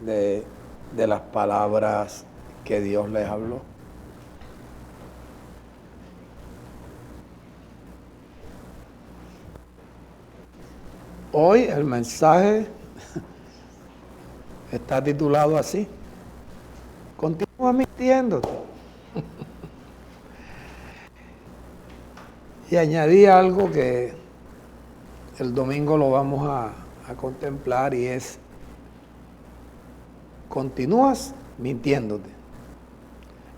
de las palabras que Dios les habló. Hoy el mensaje está titulado así: Continúa mintiéndote. Y añadí algo que el domingo lo vamos a contemplar, y es: continúas mintiéndote.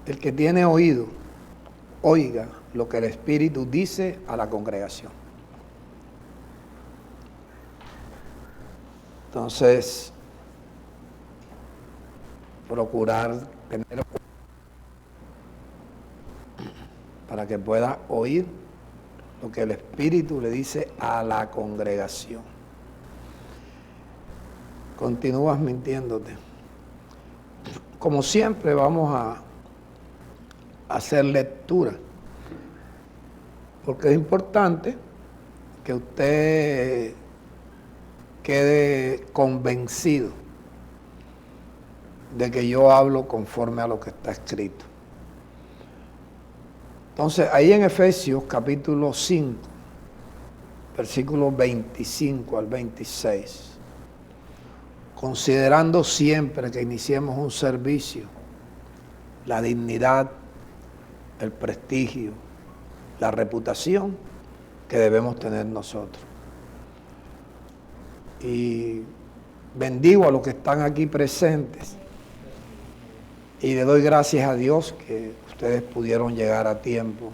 El que tiene oído, oiga lo que el Espíritu dice a la congregación. Entonces, procurar tener para que pueda oír lo que el Espíritu le dice a la congregación. Continúas mintiéndote. Como siempre, vamos a hacer lectura, porque es importante que usted quede convencido de que yo hablo conforme a lo que está escrito. Entonces, ahí en Efesios capítulo 5, versículos 25 al 26, considerando siempre que iniciemos un servicio, la dignidad, el prestigio, la reputación que debemos tener nosotros. Y bendigo a los que están aquí presentes y le doy gracias a Dios que ustedes pudieron llegar a tiempo,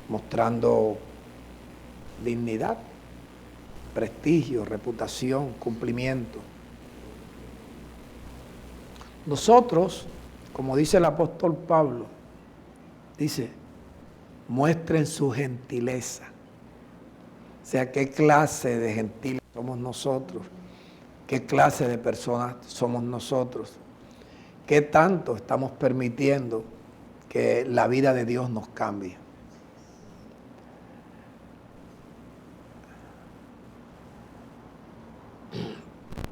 mostrando dignidad, prestigio, reputación, cumplimiento. Nosotros, como dice el apóstol Pablo, dice: muestren su gentileza. O sea, ¿qué clase de gentiles somos nosotros? ¿Qué clase de personas somos nosotros? ¿Qué tanto estamos permitiendo que la vida de Dios nos cambie?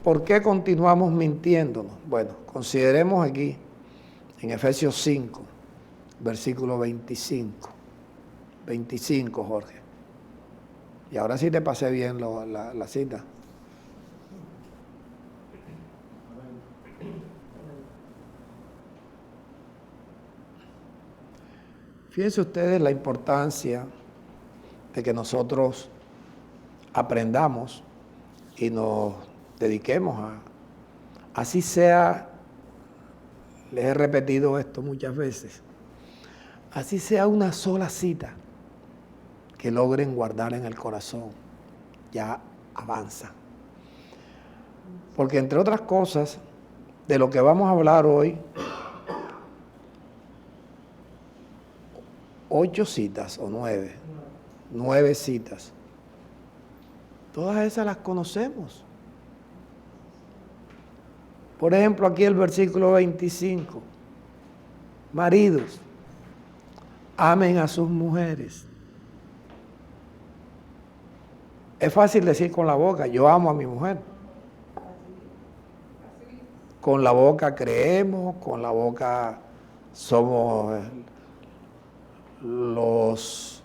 ¿Por qué continuamos mintiéndonos? Bueno, consideremos aquí en Efesios 5, versículo 25. 25, Jorge. Y ahora sí te pasé bien la cita. Fíjense ustedes la importancia de que nosotros aprendamos y nos dediquemos así sea, les he repetido esto muchas veces, así sea una sola cita que logren guardar en el corazón, ya avanza. Porque entre otras cosas, de lo que vamos a hablar hoy, 8 citas o 9 citas, todas esas las conocemos. Por ejemplo, aquí el versículo 25, maridos, amen a sus mujeres. Es fácil decir con la boca: yo amo a mi mujer. Con la boca creemos, con la boca somos los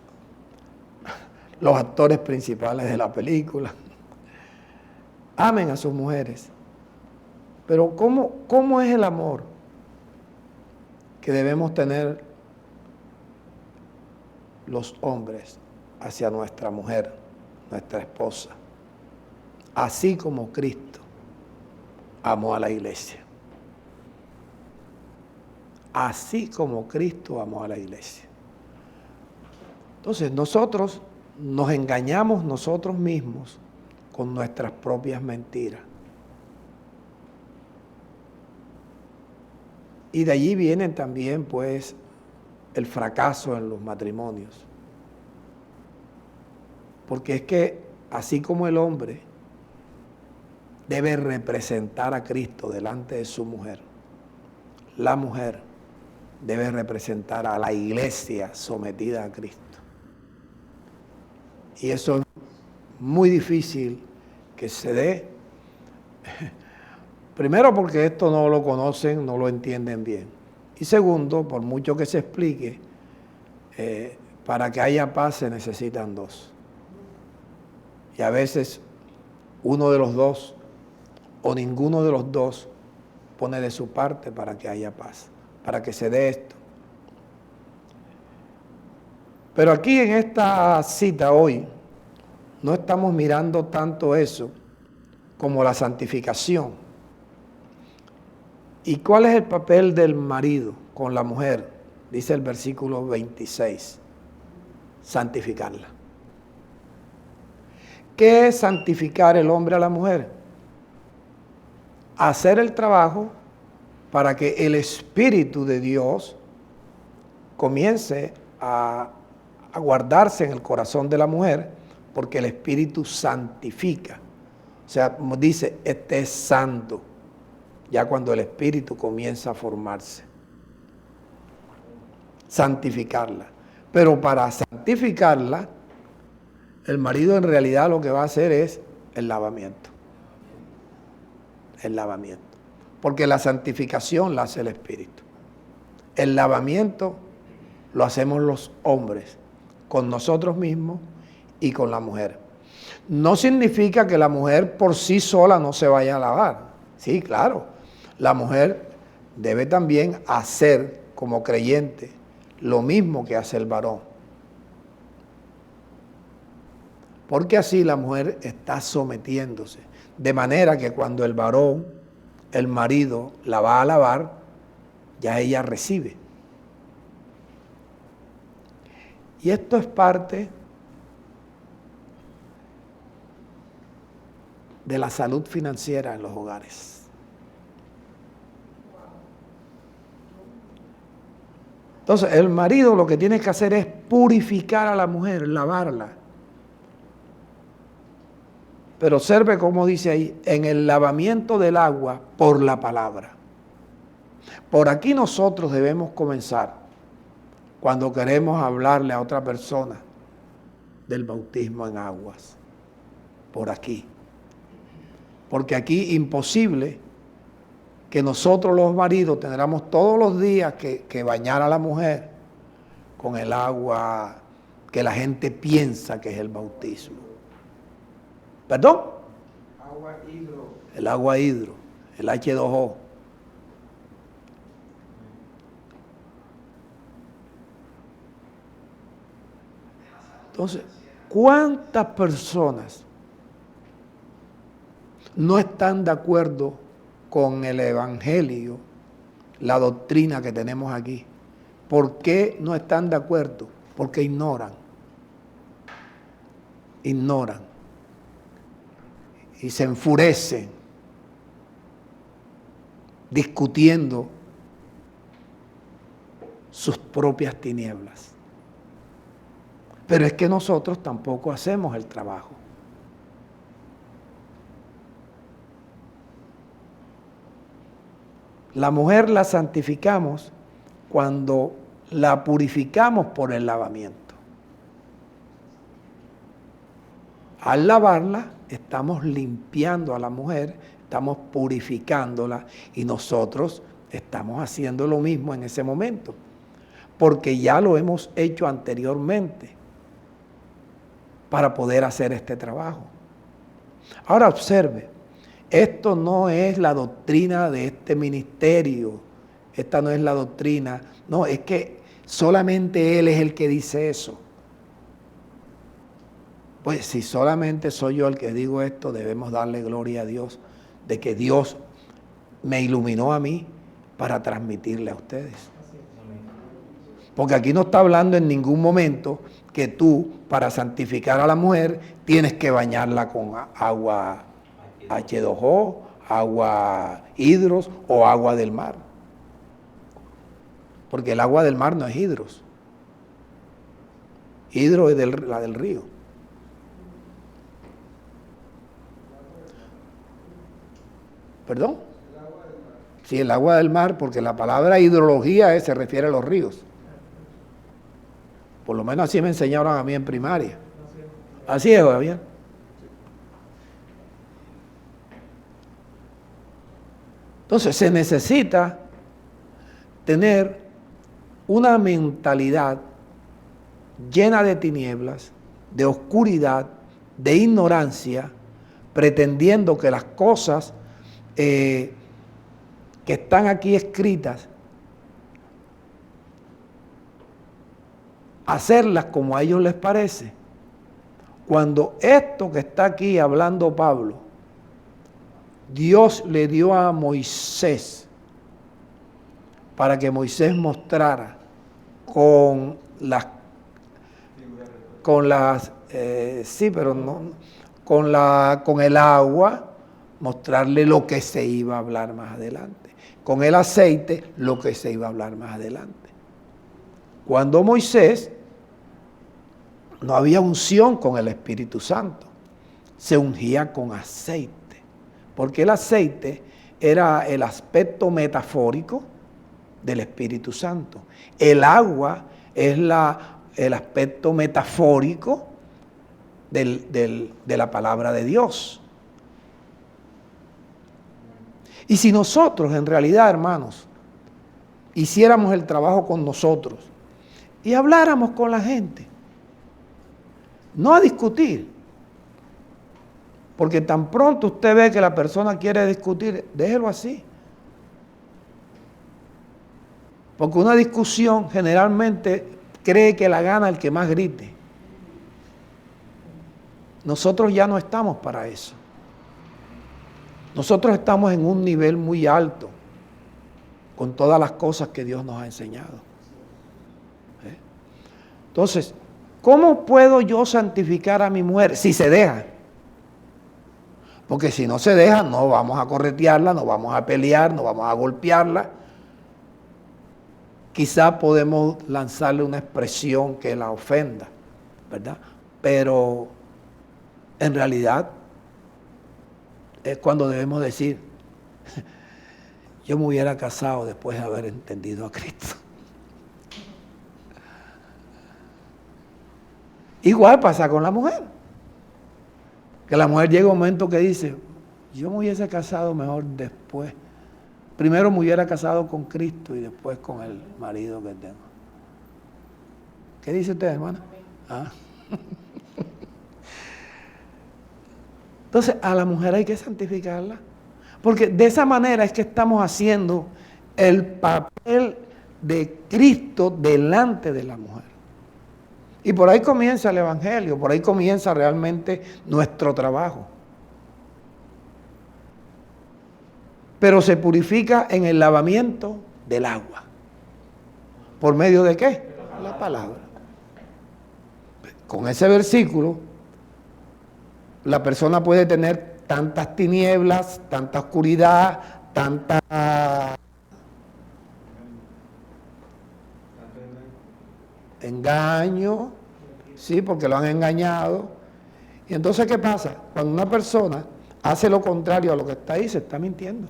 actores principales de la película. Amen a sus mujeres. Pero ¿cómo es el amor que debemos tener los hombres hacia nuestra mujer, nuestra esposa? Así como Cristo amó a la iglesia. Así como Cristo amó a la iglesia. Entonces nosotros nos engañamos nosotros mismos con nuestras propias mentiras. Y de allí viene también, pues, el fracaso en los matrimonios. Porque es que, así como el hombre debe representar a Cristo delante de su mujer, la mujer debe representar a la iglesia sometida a Cristo. Y eso es muy difícil que se dé Primero porque esto no lo conocen, no lo entienden bien. Y segundo, por mucho que se explique, para que haya paz se necesitan dos. Y a veces uno de los dos o ninguno de los dos pone de su parte para que haya paz, para que se dé esto. Pero aquí en esta cita hoy no estamos mirando tanto eso como la santificación. ¿Y cuál es el papel del marido con la mujer? Dice el versículo 26, santificarla. ¿Qué es santificar el hombre a la mujer? Hacer el trabajo para que el Espíritu de Dios comience a guardarse en el corazón de la mujer, porque el Espíritu santifica. O sea, como dice, este es santo, ya cuando el Espíritu comienza a formarse. Santificarla. Pero para santificarla, el marido en realidad lo que va a hacer es el lavamiento. El lavamiento. Porque la santificación la hace el Espíritu. El lavamiento lo hacemos los hombres, con nosotros mismos y con la mujer. No significa que la mujer por sí sola no se vaya a lavar. Sí, claro. La mujer debe también hacer como creyente lo mismo que hace el varón. Porque así la mujer está sometiéndose. De manera que cuando el varón, el marido, la va a lavar, ya ella recibe. Y esto es parte de la salud financiera en los hogares. Entonces, el marido lo que tiene que hacer es purificar a la mujer, lavarla. Pero observe cómo dice ahí, en el lavamiento del agua por la palabra. Por aquí nosotros debemos comenzar cuando queremos hablarle a otra persona del bautismo en aguas. Por aquí. Porque aquí imposible que nosotros los maridos tendremos todos los días que bañar a la mujer con el agua que la gente piensa que es el bautismo. ¿Perdón? Agua hidro. El agua hidro, el H2O. Entonces, ¿cuántas personas no están de acuerdo con el Evangelio, la doctrina que tenemos aquí? ¿Por qué no están de acuerdo? Porque ignoran. Ignoran. Y se enfurecen discutiendo sus propias tinieblas. Pero es que nosotros tampoco hacemos el trabajo. La mujer la santificamos cuando la purificamos por el lavamiento. Al lavarla, estamos limpiando a la mujer, estamos purificándola y nosotros estamos haciendo lo mismo en ese momento, porque ya lo hemos hecho anteriormente para poder hacer este trabajo. Ahora observe, esto no es la doctrina de este ministerio, esta no es la doctrina, no, es que solamente él es el que dice eso. Pues si solamente soy yo el que digo esto, debemos darle gloria a Dios de que Dios me iluminó a mí para transmitirle a ustedes. Porque aquí no está hablando en ningún momento que tú, para santificar a la mujer, tienes que bañarla con agua H2O, agua hidros o agua del mar. Porque el agua del mar no es hidros. Hidro es la del río. ¿Perdón? Sí, el agua del mar, porque la palabra hidrología se refiere a los ríos. Por lo menos así me enseñaron a mí en primaria. Así es, Javier. Entonces se necesita tener una mentalidad llena de tinieblas, de oscuridad, de ignorancia, pretendiendo que las cosas que están aquí escritas, hacerlas como a ellos les parece, cuando esto que está aquí hablando Pablo, Dios le dio a Moisés para que Moisés mostrara con las sí, pero no, con el agua, mostrarle lo que se iba a hablar más adelante. Con el aceite, lo que se iba a hablar más adelante. Cuando Moisés, no había unción con el Espíritu Santo, se ungía con aceite, porque el aceite era el aspecto metafórico del Espíritu Santo. El agua es el aspecto metafórico de la palabra de Dios. Y si nosotros, en realidad, hermanos, hiciéramos el trabajo con nosotros y habláramos con la gente, no a discutir, porque tan pronto usted ve que la persona quiere discutir, déjelo así. Porque una discusión generalmente cree que la gana el que más grite. Nosotros ya no estamos para eso. Nosotros estamos en un nivel muy alto con todas las cosas que Dios nos ha enseñado. Entonces, ¿cómo puedo yo santificar a mi mujer si se deja? Porque si no se deja, no vamos a corretearla, no vamos a pelear, no vamos a golpearla. Quizá podemos lanzarle una expresión que la ofenda, ¿verdad? Pero en realidad es cuando debemos decir, yo me hubiera casado después de haber entendido a Cristo. Igual pasa con la mujer. Que la mujer llega un momento que dice, yo me hubiese casado mejor después. Primero me hubiera casado con Cristo y después con el marido que tengo. ¿Qué dice usted, hermana? ¿Ah? Entonces, a la mujer hay que santificarla. Porque de esa manera es que estamos haciendo el papel de Cristo delante de la mujer. Y por ahí comienza el Evangelio, por ahí comienza realmente nuestro trabajo. Pero se purifica en el lavamiento del agua. ¿Por medio de qué? La palabra. Con ese versículo, la persona puede tener tantas tinieblas, tanta oscuridad, tanta engaño, sí, porque lo han engañado. Y entonces, ¿qué pasa? Cuando una persona hace lo contrario a lo que está ahí, se está mintiendo.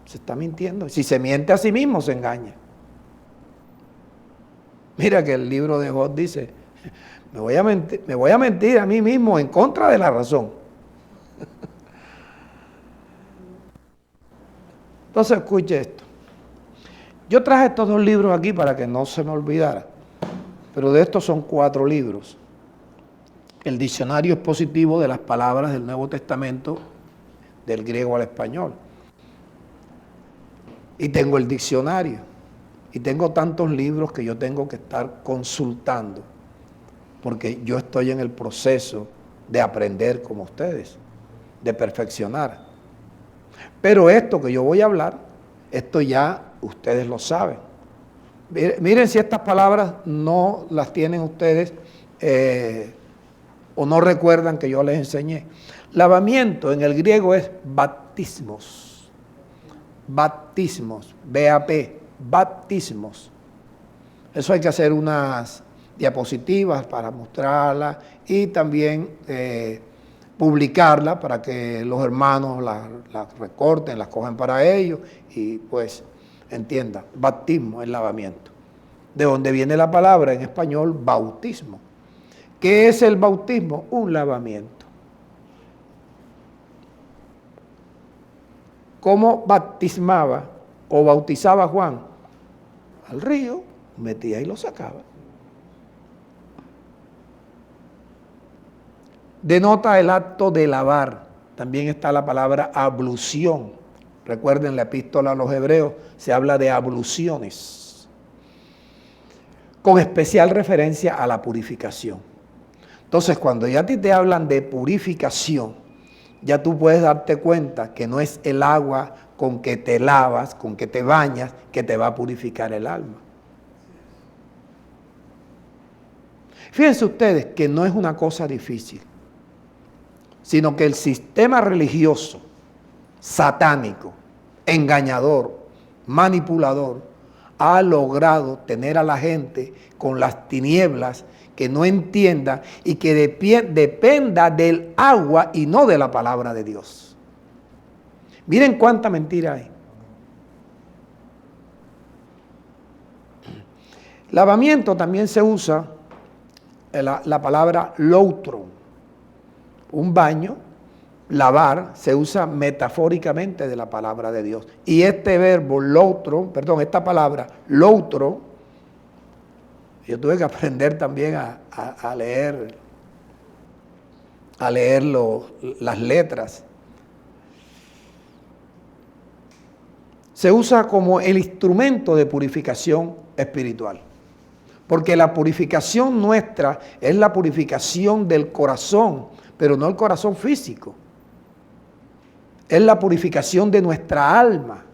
Se está mintiendo. Si se miente a sí mismo, se engaña. Mira que el libro de Job dice, me voy a mentir a mí mismo en contra de la razón. Entonces, escuche esto. Yo traje estos 2 libros aquí para que no se me olvidara, pero de estos son 4 libros. El diccionario expositivo de las palabras del Nuevo Testamento, del griego al español. Y tengo el diccionario. Y tengo tantos libros que yo tengo que estar consultando, porque yo estoy en el proceso de aprender como ustedes, de perfeccionar. Pero esto que yo voy a hablar, esto ya ustedes lo saben. Miren si estas palabras no las tienen ustedes o no recuerdan que yo les enseñé. Lavamiento en el griego es baptismos. Baptismos, B-A-P, baptismos. Eso hay que hacer unas diapositivas para mostrarlas y también publicarla para que los hermanos las recorten, las cojan para ellos y pues entiendan. Baptismo es lavamiento. De donde viene la palabra en español bautismo. ¿Qué es el bautismo? Un lavamiento. ¿cómo bautismaba o bautizaba Juan? Al río, metía y lo sacaba. Denota el acto de lavar. También está la palabra ablución. Recuerden la epístola a los Hebreos, se habla de abluciones, con especial referencia a la purificación. Entonces, cuando ya a ti te hablan de purificación, ya tú puedes darte cuenta que no es el agua con que te lavas, con que te bañas, que te va a purificar el alma. Fíjense ustedes que no es una cosa difícil, sino que el sistema religioso, satánico, engañador, manipulador, ha logrado tener a la gente con las tinieblas, que no entienda y que dependa del agua y no de la palabra de Dios. Miren cuánta mentira hay. Lavamiento también se usa la palabra loutro. Un baño, lavar, se usa metafóricamente de la palabra de Dios. Y este verbo loutro, esta palabra loutro, yo tuve que aprender también a leer las letras. Se usa como el instrumento de purificación espiritual. Porque la purificación nuestra es la purificación del corazón, pero no el corazón físico. Es la purificación de nuestra alma.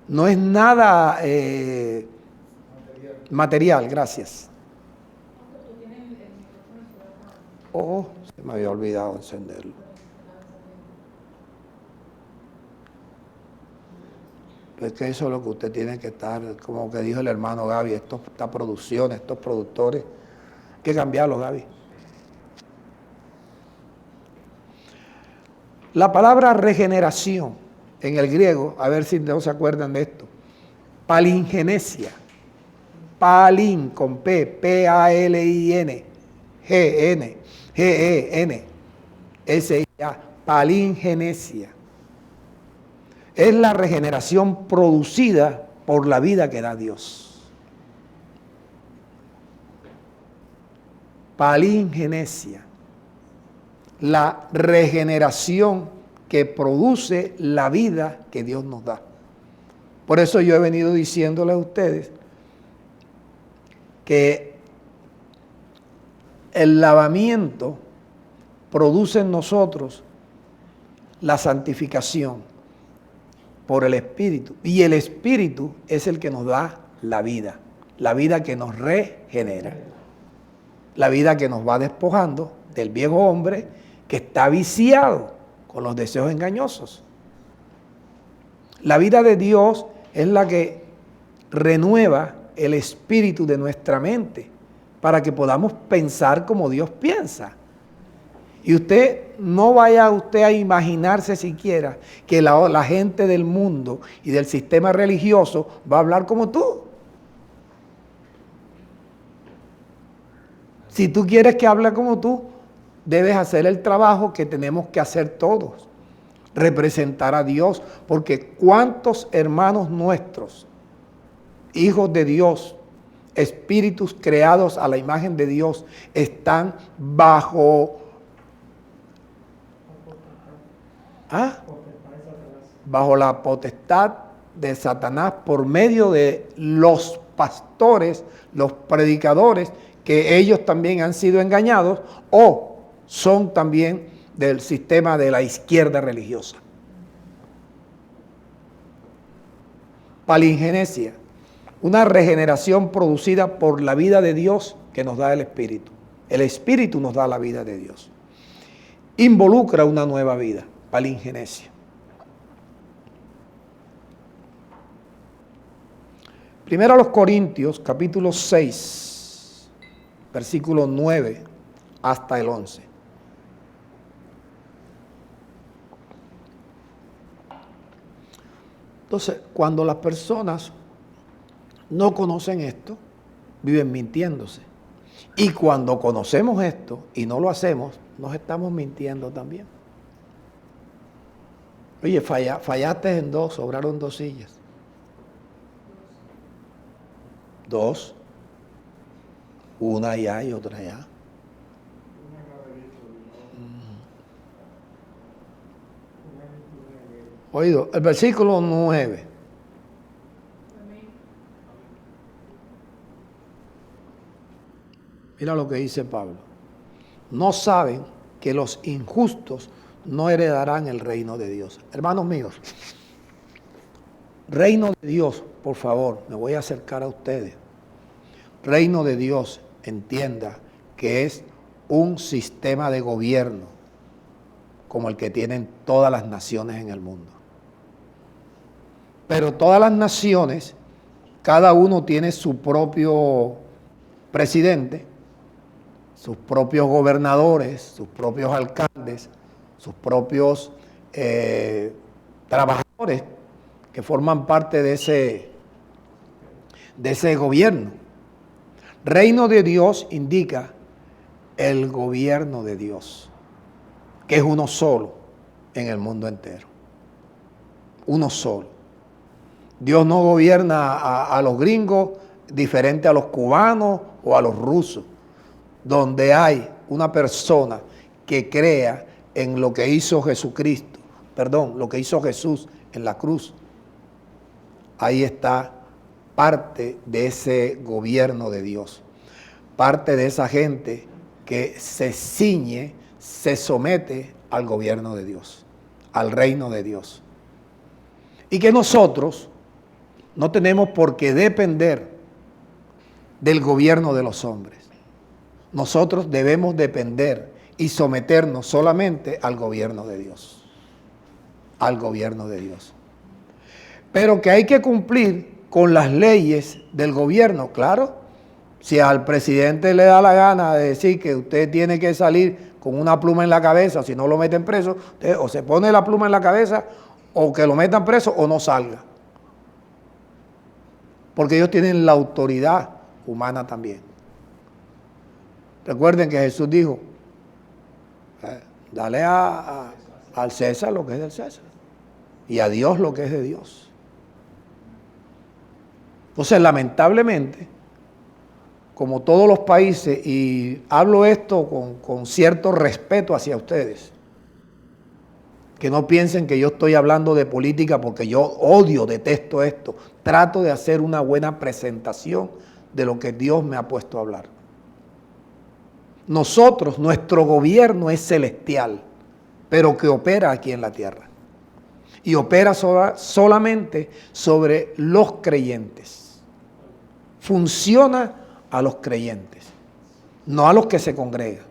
No es nada material, gracias. Oh, se me había olvidado encenderlo. Es que eso es lo que usted tiene que estar, como que dijo el hermano Gaby, estas producciones, estos productores, hay que cambiarlos, Gaby. La palabra regeneración en el griego, a ver si no se acuerdan de esto, palingenesia, palin con P, P-A-L-I-N, G-N, G-E-N, S-I-A, palingenesia. Es la regeneración producida por la vida que da Dios. Palingenesia. La regeneración que produce la vida que Dios nos da. Por eso yo he venido diciéndoles a ustedes que el lavamiento produce en nosotros la santificación por el Espíritu. Y el Espíritu es el que nos da la vida que nos regenera, la vida que nos va despojando del viejo hombre que está viciado con los deseos engañosos. La vida de Dios es la que renueva el espíritu de nuestra mente para que podamos pensar como Dios piensa. Y usted no vaya a imaginarse siquiera que la gente del mundo y del sistema religioso va a hablar como tú. Si tú quieres que hable como tú, debes hacer el trabajo que tenemos que hacer todos, representar a Dios, porque cuántos hermanos nuestros, hijos de Dios, espíritus creados a la imagen de Dios, están bajo la potestad de Satanás por medio de los pastores, los predicadores, que ellos también han sido engañados o son también del sistema de la izquierda religiosa. Palingenesia, una regeneración producida por la vida de Dios que nos da el Espíritu. El Espíritu nos da la vida de Dios. Involucra una nueva vida, palingenesia. Primero a los Corintios, capítulo 6, versículo 9 hasta el 11. Entonces, cuando las personas no conocen esto, viven mintiéndose. Y cuando conocemos esto y no lo hacemos, nos estamos mintiendo también. Oye, fallaste en dos, sobraron dos sillas. Dos. Una allá y otra allá. Oído, el versículo 9. Mira lo que dice Pablo. No saben que los injustos no heredarán el reino de Dios. Hermanos míos, reino de Dios, por favor, me voy a acercar a ustedes. Reino de Dios, entienda que es un sistema de gobierno como el que tienen todas las naciones en el mundo. Pero todas las naciones, cada uno tiene su propio presidente, sus propios gobernadores, sus propios alcaldes, sus propios trabajadores que forman parte de ese gobierno. Reino de Dios indica el gobierno de Dios, que es uno solo en el mundo entero. Uno solo. Dios no gobierna a los gringos diferente a los cubanos o a los rusos, donde hay una persona que crea en lo que hizo Jesucristo, lo que hizo Jesús en la cruz. Ahí está parte de ese gobierno de Dios, parte de esa gente que se ciñe, se somete al gobierno de Dios, al reino de Dios. Y que nosotros no tenemos por qué depender del gobierno de los hombres. Nosotros debemos depender y someternos solamente al gobierno de Dios. Al gobierno de Dios. Pero que hay que cumplir con las leyes del gobierno, claro. Si al presidente le da la gana de decir que usted tiene que salir con una pluma en la cabeza, si no lo meten preso, usted o se pone la pluma en la cabeza o que lo metan preso o no salga. Porque ellos tienen la autoridad humana también. Recuerden que Jesús dijo, dale al César lo que es del César y a Dios lo que es de Dios. Entonces, lamentablemente, como todos los países, y hablo esto con cierto respeto hacia ustedes, que no piensen que yo estoy hablando de política porque yo odio, detesto esto. Trato de hacer una buena presentación de lo que Dios me ha puesto a hablar. Nosotros, nuestro gobierno es celestial, pero que opera aquí en la tierra. Y opera solamente sobre los creyentes. Funciona a los creyentes, no a los que se congregan.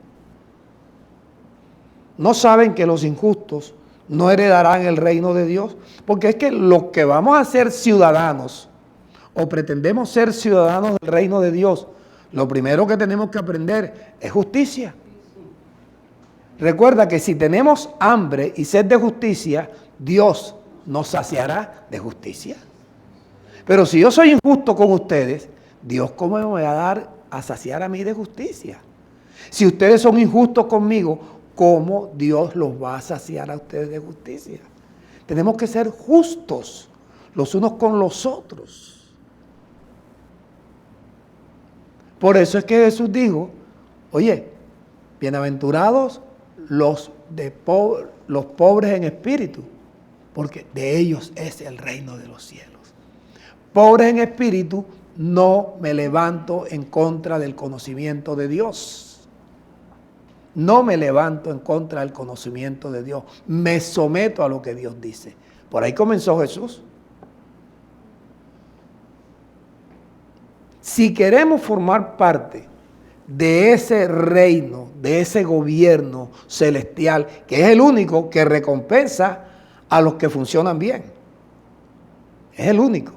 No saben que los injustos no heredarán el reino de Dios, porque es que los que vamos a ser ciudadanos o pretendemos ser ciudadanos del reino de Dios, lo primero que tenemos que aprender es justicia. Recuerda que si tenemos hambre y sed de justicia, Dios nos saciará de justicia. Pero si yo soy injusto con ustedes, Dios ¿cómo me va a dar a saciar a mí de justicia? Si ustedes son injustos conmigo, ¿cómo Dios los va a saciar a ustedes de justicia? Tenemos que ser justos los unos con los otros. Por eso es que Jesús dijo, oye, bienaventurados los pobres en espíritu, porque de ellos es el reino de los cielos. Pobres en espíritu, no me levanto en contra del conocimiento de Dios. No me levanto en contra del conocimiento de Dios. Me someto a lo que Dios dice. Por ahí comenzó Jesús. Si queremos formar parte de ese reino, de ese gobierno celestial, que es el único que recompensa a los que funcionan bien. Es el único.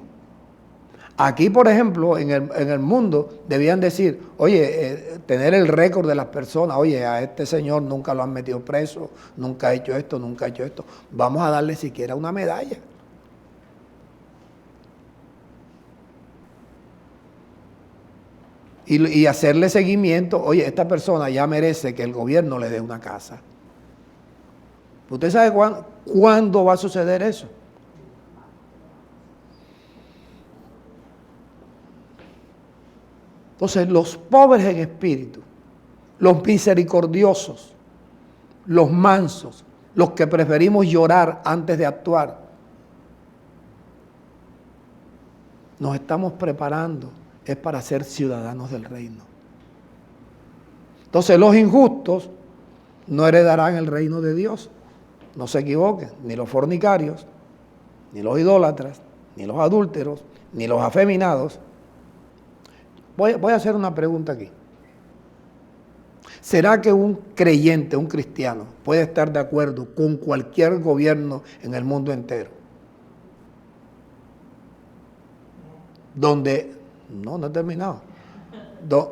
Aquí, por ejemplo, en el mundo debían decir, oye, tener el récord de las personas, oye, a este señor nunca lo han metido preso, nunca ha hecho esto, nunca ha hecho esto. Vamos a darle siquiera una medalla. Y hacerle seguimiento, oye, esta persona ya merece que el gobierno le dé una casa. ¿Usted sabe cuándo va a suceder eso? Entonces, los pobres en espíritu, los misericordiosos, los mansos, los que preferimos llorar antes de actuar, nos estamos preparando es para ser ciudadanos del reino. Entonces, los injustos no heredarán el reino de Dios. No se equivoquen, ni los fornicarios, ni los idólatras, ni los adúlteros, ni los afeminados. Voy a hacer una pregunta aquí. ¿Será que un creyente, un cristiano, puede estar de acuerdo con cualquier gobierno en el mundo entero? Donde, no he terminado,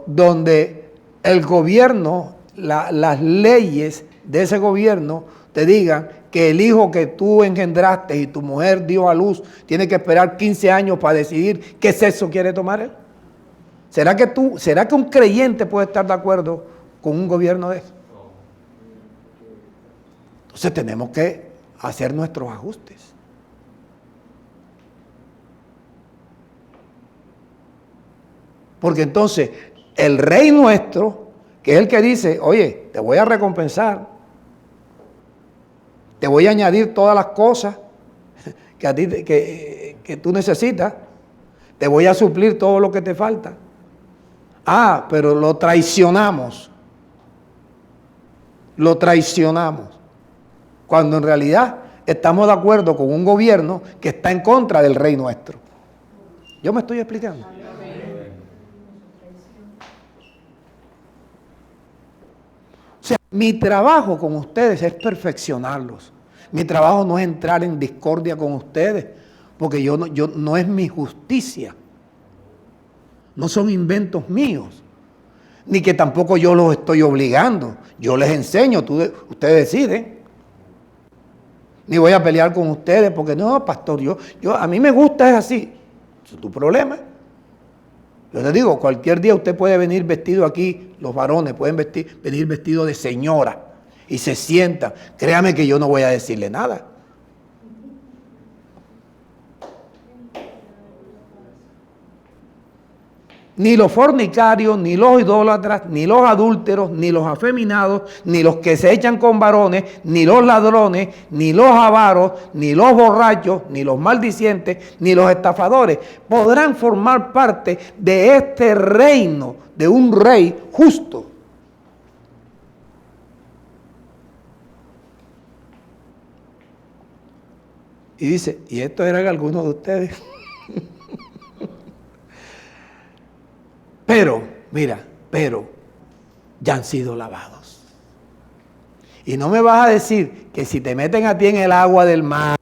donde el gobierno, las leyes de ese gobierno te digan que el hijo que tú engendraste y tu mujer dio a luz tiene que esperar 15 años para decidir qué sexo quiere tomar él. ¿Será que un creyente puede estar de acuerdo con un gobierno de eso? Entonces tenemos que hacer nuestros ajustes. Porque entonces el rey nuestro, que es el que dice, oye, te voy a recompensar, te voy a añadir todas las cosas que tú necesitas, te voy a suplir todo lo que te falta. Ah, pero lo traicionamos. Lo traicionamos. Cuando en realidad estamos de acuerdo con un gobierno que está en contra del rey nuestro. ¿Yo me estoy explicando? O sea, mi trabajo con ustedes es perfeccionarlos. Mi trabajo no es entrar en discordia con ustedes, porque no es mi justicia. No son inventos míos, ni que tampoco yo los estoy obligando. Yo les enseño, ustedes deciden. Ni voy a pelear con ustedes porque no, pastor, a mí me gusta es así. Eso es tu problema. Yo les digo, cualquier día usted puede venir vestido aquí, los varones pueden venir vestidos de señora y se sientan. Créame que yo no voy a decirle nada. Ni los fornicarios, ni los idólatras, ni los adúlteros, ni los afeminados, ni los que se echan con varones, ni los ladrones, ni los avaros, ni los borrachos, ni los maldicientes, ni los estafadores podrán formar parte de este reino de un rey justo. Y dice, y estos eran algunos de ustedes. Pero ya han sido lavados. Y no me vas a decir que si te meten a ti en el agua del mar,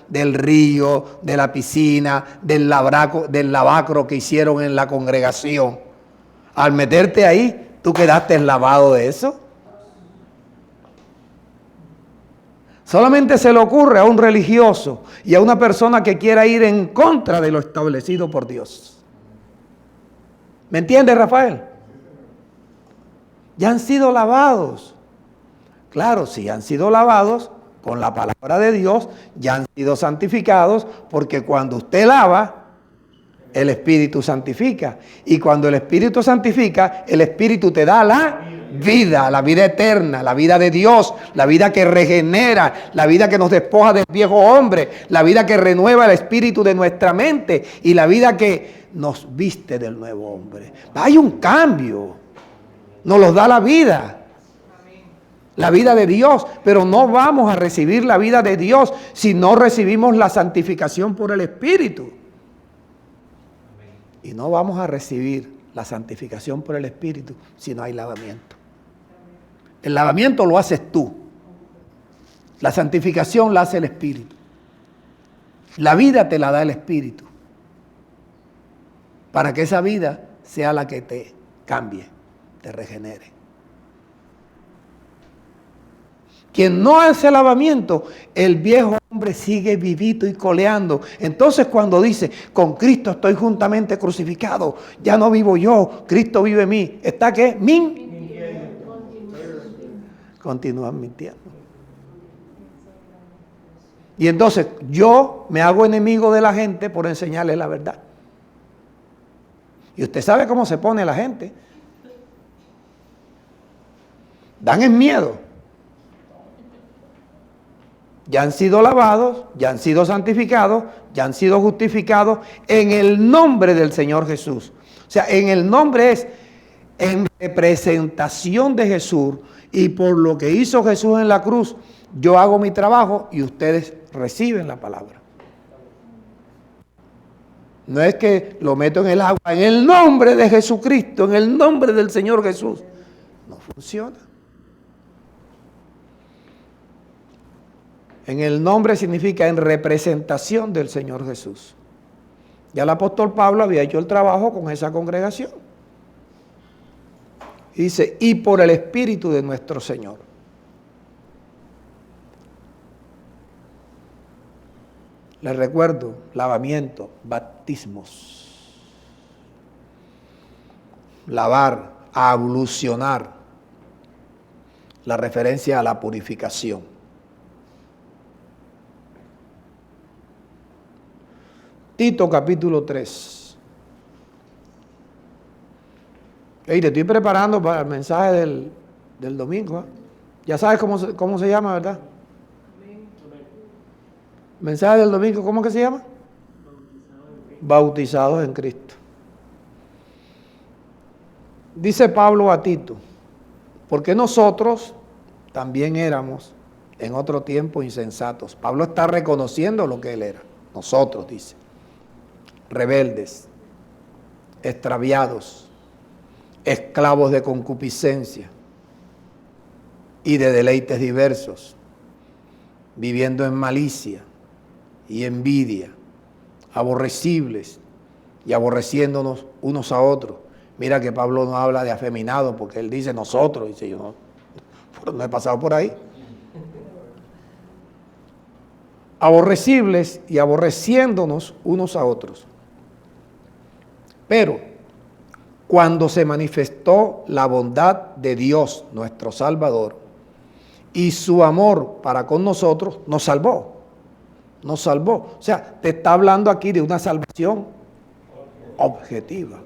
del río, de la piscina, del lavacro que hicieron en la congregación, al meterte ahí, tú quedaste lavado de eso. Solamente se le ocurre a un religioso y a una persona que quiera ir en contra de lo establecido por Dios. ¿Me entiendes, Rafael? Ya han sido lavados. Claro, si han sido lavados con la palabra de Dios, ya han sido santificados, porque cuando usted lava, el Espíritu santifica. Y cuando el Espíritu santifica, el Espíritu te da la vida eterna, la vida de Dios, la vida que regenera, la vida que nos despoja del viejo hombre, la vida que renueva el espíritu de nuestra mente y la vida que nos viste del nuevo hombre. Hay un cambio, nos los da la vida de Dios, pero no vamos a recibir la vida de Dios si no recibimos la santificación por el Espíritu. Y no vamos a recibir la santificación por el Espíritu si no hay lavamiento. El lavamiento lo haces tú. La santificación la hace el Espíritu. La vida te la da el Espíritu. Para que esa vida sea la que te cambie, te regenere. Quien no hace lavamiento, el viejo hombre sigue vivito y coleando. Entonces cuando dice, con Cristo estoy juntamente crucificado, ya no vivo yo, Cristo vive en mí. ¿Está qué? Continúan mintiendo. Y entonces yo me hago enemigo de la gente por enseñarle la verdad. Y usted sabe cómo se pone la gente. Dan en miedo. Ya han sido lavados, ya han sido santificados, ya han sido justificados en el nombre del Señor Jesús. O sea, en el nombre es en representación de Jesús, y por lo que hizo Jesús en la cruz, yo hago mi trabajo y ustedes reciben la palabra. No es que lo meto en el agua, en el nombre de Jesucristo, en el nombre del Señor Jesús. No funciona. En el nombre significa en representación del Señor Jesús. Ya el apóstol Pablo había hecho el trabajo con esa congregación. Y dice, y por el Espíritu de nuestro Señor. Les recuerdo, lavamiento, bautismos. Lavar, ablucionar. La referencia a la purificación. Tito capítulo 3. Hey, te estoy preparando para el mensaje del domingo. ¿Eh? Ya sabes cómo se llama, ¿verdad? Mensaje del domingo, ¿cómo que se llama? Bautizados en Cristo. Dice Pablo a Tito, porque nosotros también éramos en otro tiempo insensatos. Pablo está reconociendo lo que él era. Nosotros, dice, rebeldes, extraviados, esclavos de concupiscencia y de deleites diversos, viviendo en malicia y envidia, aborrecibles y aborreciéndonos unos a otros. Mira que Pablo no habla de afeminados, porque él dice nosotros, dice yo no he pasado por ahí. Aborrecibles y aborreciéndonos unos a otros. Pero cuando se manifestó la bondad de Dios, nuestro Salvador, y su amor para con nosotros, nos salvó. Nos salvó. O sea, te está hablando aquí de una salvación objetiva.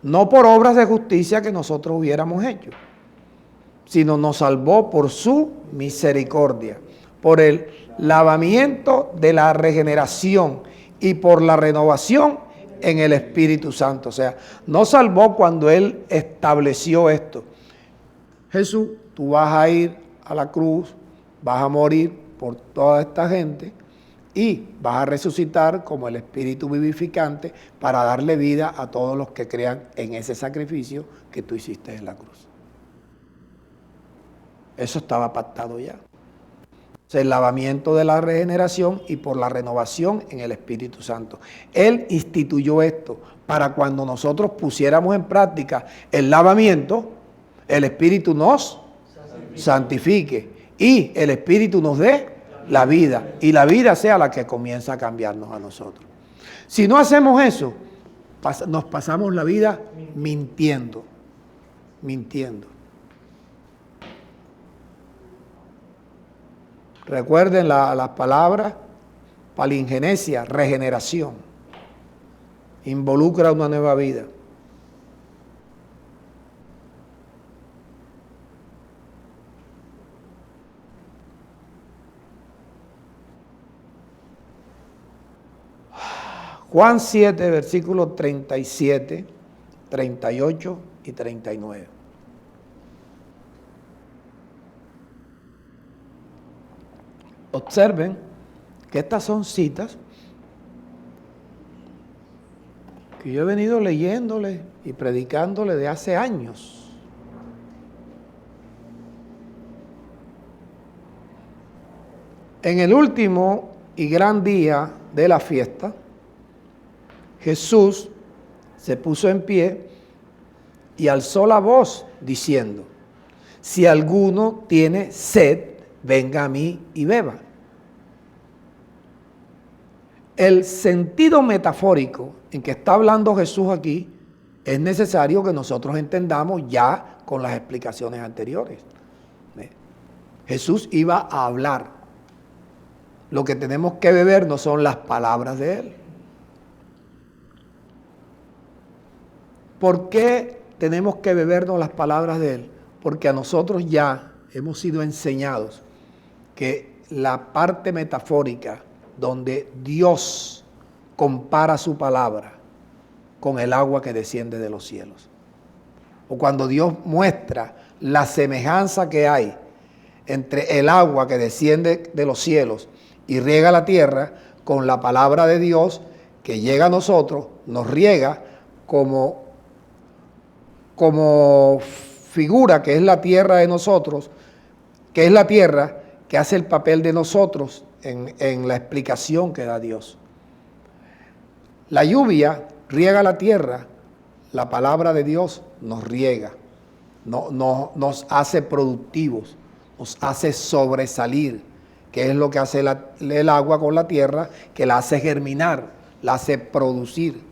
No por obras de justicia que nosotros hubiéramos hecho, sino nos salvó por su misericordia, por el lavamiento de la regeneración y por la renovación en el Espíritu Santo. O sea, nos salvó cuando Él estableció esto. Jesús, tú vas a ir a la cruz, vas a morir por toda esta gente y vas a resucitar como el Espíritu vivificante para darle vida a todos los que crean en ese sacrificio que tú hiciste en la cruz. Eso estaba pactado ya. O sea, el lavamiento de la regeneración y por la renovación en el Espíritu Santo. Él instituyó esto para cuando nosotros pusiéramos en práctica el lavamiento, el Espíritu nos santifique y el Espíritu nos dé la vida, y la vida sea la que comienza a cambiarnos a nosotros. Si no hacemos eso, nos pasamos la vida mintiendo. Recuerden las palabras palingenesia, regeneración. Involucra una nueva vida. Juan 7, versículos 37, 38 y 39. Observen que estas son citas que yo he venido leyéndole y predicándole de hace años. En el último y gran día de la fiesta, Jesús se puso en pie y alzó la voz diciendo, si alguno tiene sed, venga a mí y beba. El sentido metafórico en que está hablando Jesús aquí es necesario que nosotros entendamos ya con las explicaciones anteriores. Jesús iba a hablar Lo que tenemos que beber no son las palabras de Él. ¿Por qué tenemos que bebernos las palabras de Él? Porque a nosotros ya hemos sido enseñados que la parte metafórica donde Dios compara su palabra con el agua que desciende de los cielos. O cuando Dios muestra la semejanza que hay entre el agua que desciende de los cielos y riega la tierra con la palabra de Dios que llega a nosotros, nos riega como figura que es la tierra de nosotros, que es la tierra que hace el papel de nosotros en la explicación que da Dios. La lluvia riega la tierra, la palabra de Dios nos riega, nos hace productivos, nos hace sobresalir, que es lo que hace el agua con la tierra, que la hace germinar, la hace producir.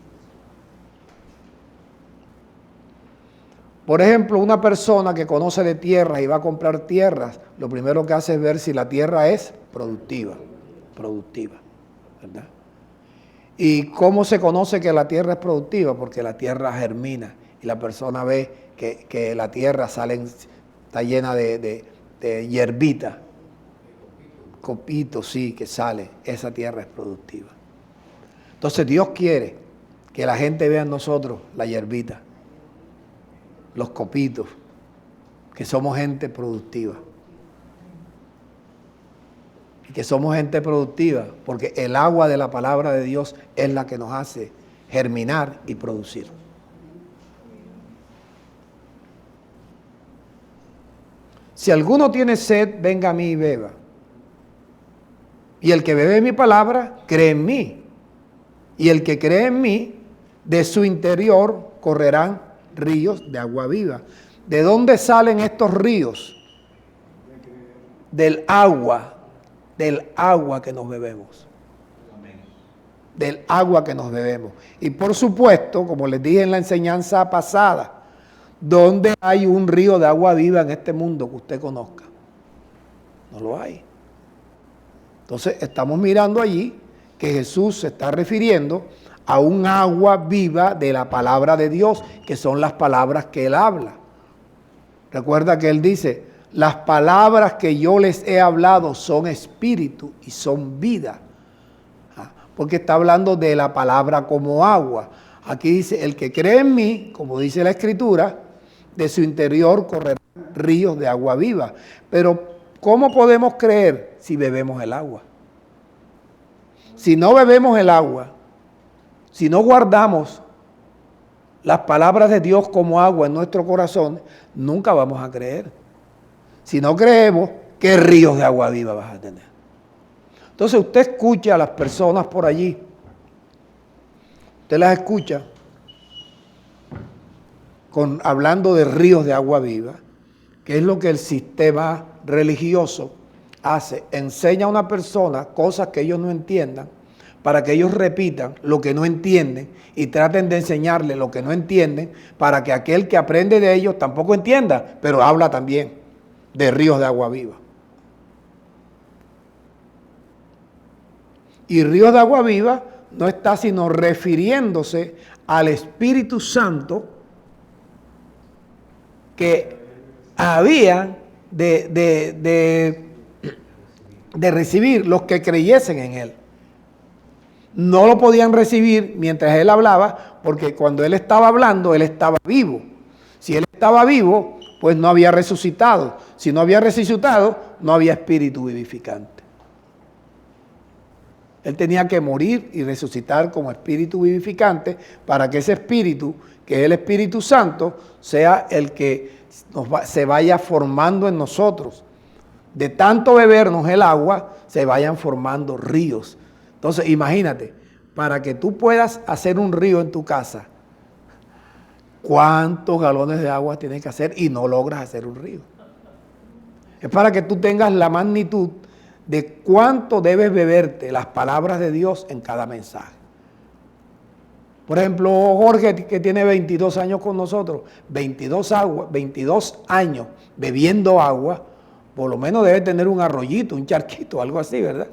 Por ejemplo, una persona que conoce de tierras y va a comprar tierras, lo primero que hace es ver si la tierra es productiva, ¿verdad? ¿Y cómo se conoce que la tierra es productiva? Porque la tierra germina y la persona ve que la tierra está llena de hierbita, copitos, sí, que sale, esa tierra es productiva. Entonces Dios quiere que la gente vea en nosotros la hierbita, los copitos, que somos gente productiva. Y que somos gente productiva porque el agua de la palabra de Dios es la que nos hace germinar y producir. Si alguno tiene sed, venga a mí y beba. Y el que bebe mi palabra, cree en mí. Y el que cree en mí, de su interior correrán ríos de agua viva. ¿De dónde salen estos ríos? Del agua que nos bebemos. Del agua que nos bebemos. Y por supuesto, como les dije en la enseñanza pasada, ¿dónde hay un río de agua viva en este mundo que usted conozca? No lo hay. Entonces estamos mirando allí que Jesús se está refiriendo a un agua viva de la palabra de Dios, que son las palabras que Él habla. Recuerda que Él dice, las palabras que yo les he hablado son espíritu y son vida. Porque está hablando de la palabra como agua. Aquí dice, el que cree en mí, como dice la Escritura, de su interior correrán ríos de agua viva. Pero, ¿cómo podemos creer si bebemos el agua? Si no bebemos el agua, si no guardamos las palabras de Dios como agua en nuestro corazón, nunca vamos a creer. Si no creemos, ¿qué ríos de agua viva vas a tener? Entonces usted escucha a las personas por allí, usted las escucha hablando de ríos de agua viva, que es lo que el sistema religioso hace, enseña a una persona cosas que ellos no entiendan, para que ellos repitan lo que no entienden y traten de enseñarle lo que no entienden, para que aquel que aprende de ellos tampoco entienda, pero habla también de ríos de agua viva. Y ríos de agua viva no está sino refiriéndose al Espíritu Santo que habían de recibir los que creyesen en Él. No lo podían recibir mientras Él hablaba, porque cuando Él estaba hablando, Él estaba vivo. Si Él estaba vivo, pues no había resucitado. Si no había resucitado, no había espíritu vivificante. Él tenía que morir y resucitar como espíritu vivificante para que ese espíritu, que es el Espíritu Santo, sea el que se vaya formando en nosotros. De tanto bebernos el agua, se vayan formando ríos. Entonces, imagínate, para que tú puedas hacer un río en tu casa, ¿cuántos galones de agua tienes que hacer y no logras hacer un río? Es para que tú tengas la magnitud de cuánto debes beberte las palabras de Dios en cada mensaje. Por ejemplo, Jorge, que tiene 22 años con nosotros, 22 años bebiendo agua, por lo menos debe tener un arroyito, un charquito, algo así, ¿verdad?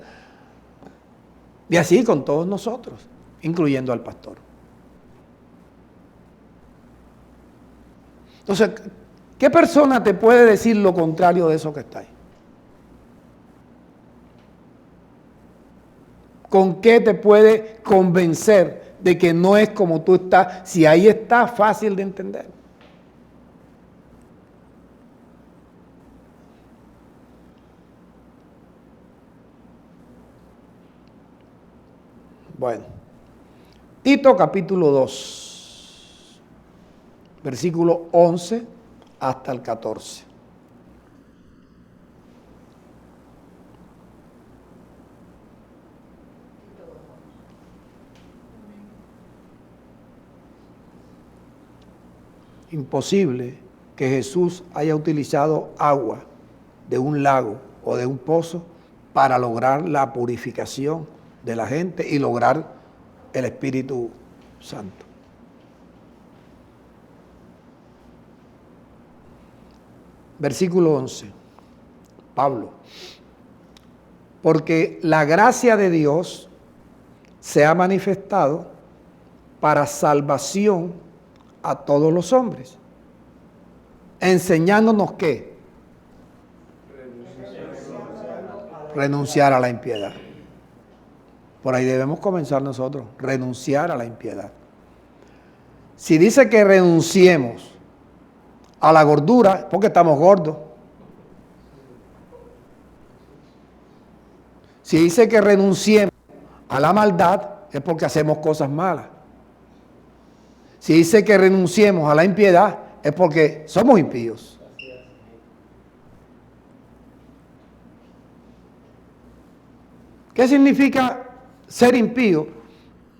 Y así con todos nosotros, incluyendo al pastor. Entonces, ¿qué persona te puede decir lo contrario de eso que está ahí? ¿Con qué te puede convencer de que no es como tú estás? Si ahí está fácil de entender. Bueno, Tito capítulo 2, versículo 11 hasta el 14. Imposible que Jesús haya utilizado agua de un lago o de un pozo para lograr la purificación de la gente y lograr el Espíritu Santo. Versículo 11. Pablo. Porque la gracia de Dios se ha manifestado para salvación a todos los hombres, enseñándonos ¿qué? Renunciar a la impiedad. Por ahí debemos comenzar nosotros, renunciar a la impiedad. Si dice que renunciemos a la gordura, es porque estamos gordos. Si dice que renunciemos a la maldad, es porque hacemos cosas malas. Si dice que renunciemos a la impiedad, es porque somos impíos. ¿Qué significa ser impío?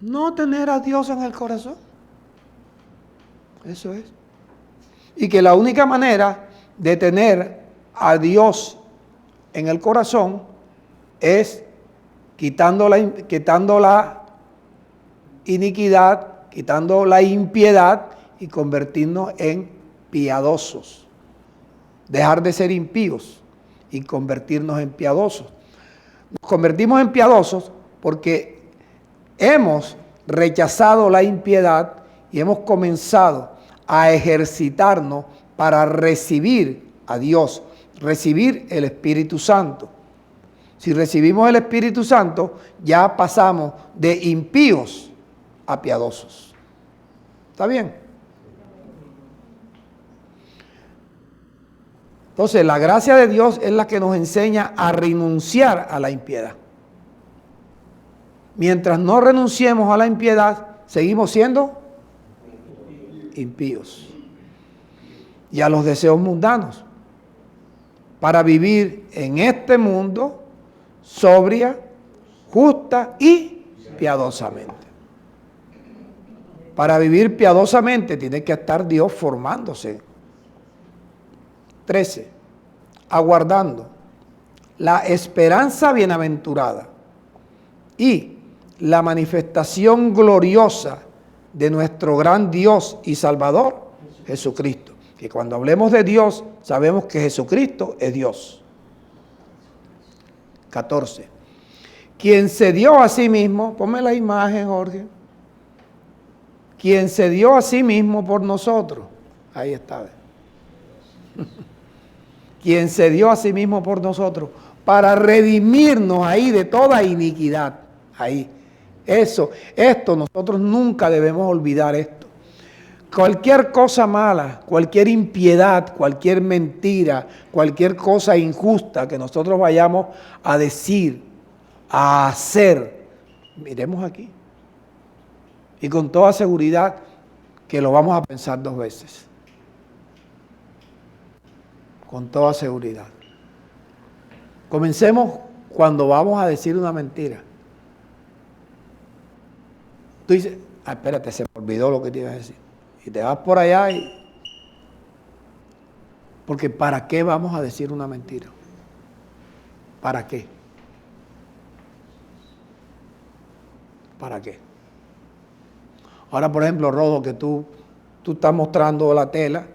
No tener a Dios en el corazón. Eso es. Y que la única manera de tener a Dios en el corazón es quitando la iniquidad, quitando la impiedad y convertirnos en piadosos. Dejar de ser impíos y convertirnos en piadosos. Nos convertimos en piadosos porque hemos rechazado la impiedad y hemos comenzado a ejercitarnos para recibir a Dios, recibir el Espíritu Santo. Si recibimos el Espíritu Santo, ya pasamos de impíos a piadosos. ¿Está bien? Entonces, la gracia de Dios es la que nos enseña a renunciar a la impiedad. Mientras no renunciemos a la impiedad, seguimos siendo impíos. Y a los deseos mundanos. Para vivir en este mundo sobria, justa y piadosamente. Para vivir piadosamente tiene que estar Dios formándose. 13. Aguardando la esperanza bienaventurada y la manifestación gloriosa de nuestro gran Dios y Salvador, Jesucristo. Que cuando hablemos de Dios, sabemos que Jesucristo es Dios. 14. Quien se dio a sí mismo, ponme la imagen, Jorge. Quien se dio a sí mismo por nosotros. Ahí está. Quien se dio a sí mismo por nosotros para redimirnos ahí de toda iniquidad. Ahí. Esto nosotros nunca debemos olvidar esto. Cualquier cosa mala, cualquier impiedad, cualquier mentira, cualquier cosa injusta que nosotros vayamos a decir, a hacer, miremos aquí. Y con toda seguridad que lo vamos a pensar 2 veces. Con toda seguridad. Comencemos cuando vamos a decir una mentira. Tú dices, espérate, se me olvidó lo que te iba a decir. Y te vas por allá y... Porque ¿para qué vamos a decir una mentira? ¿Para qué? ¿Para qué? Ahora, por ejemplo, Rodo, que tú estás mostrando la tela,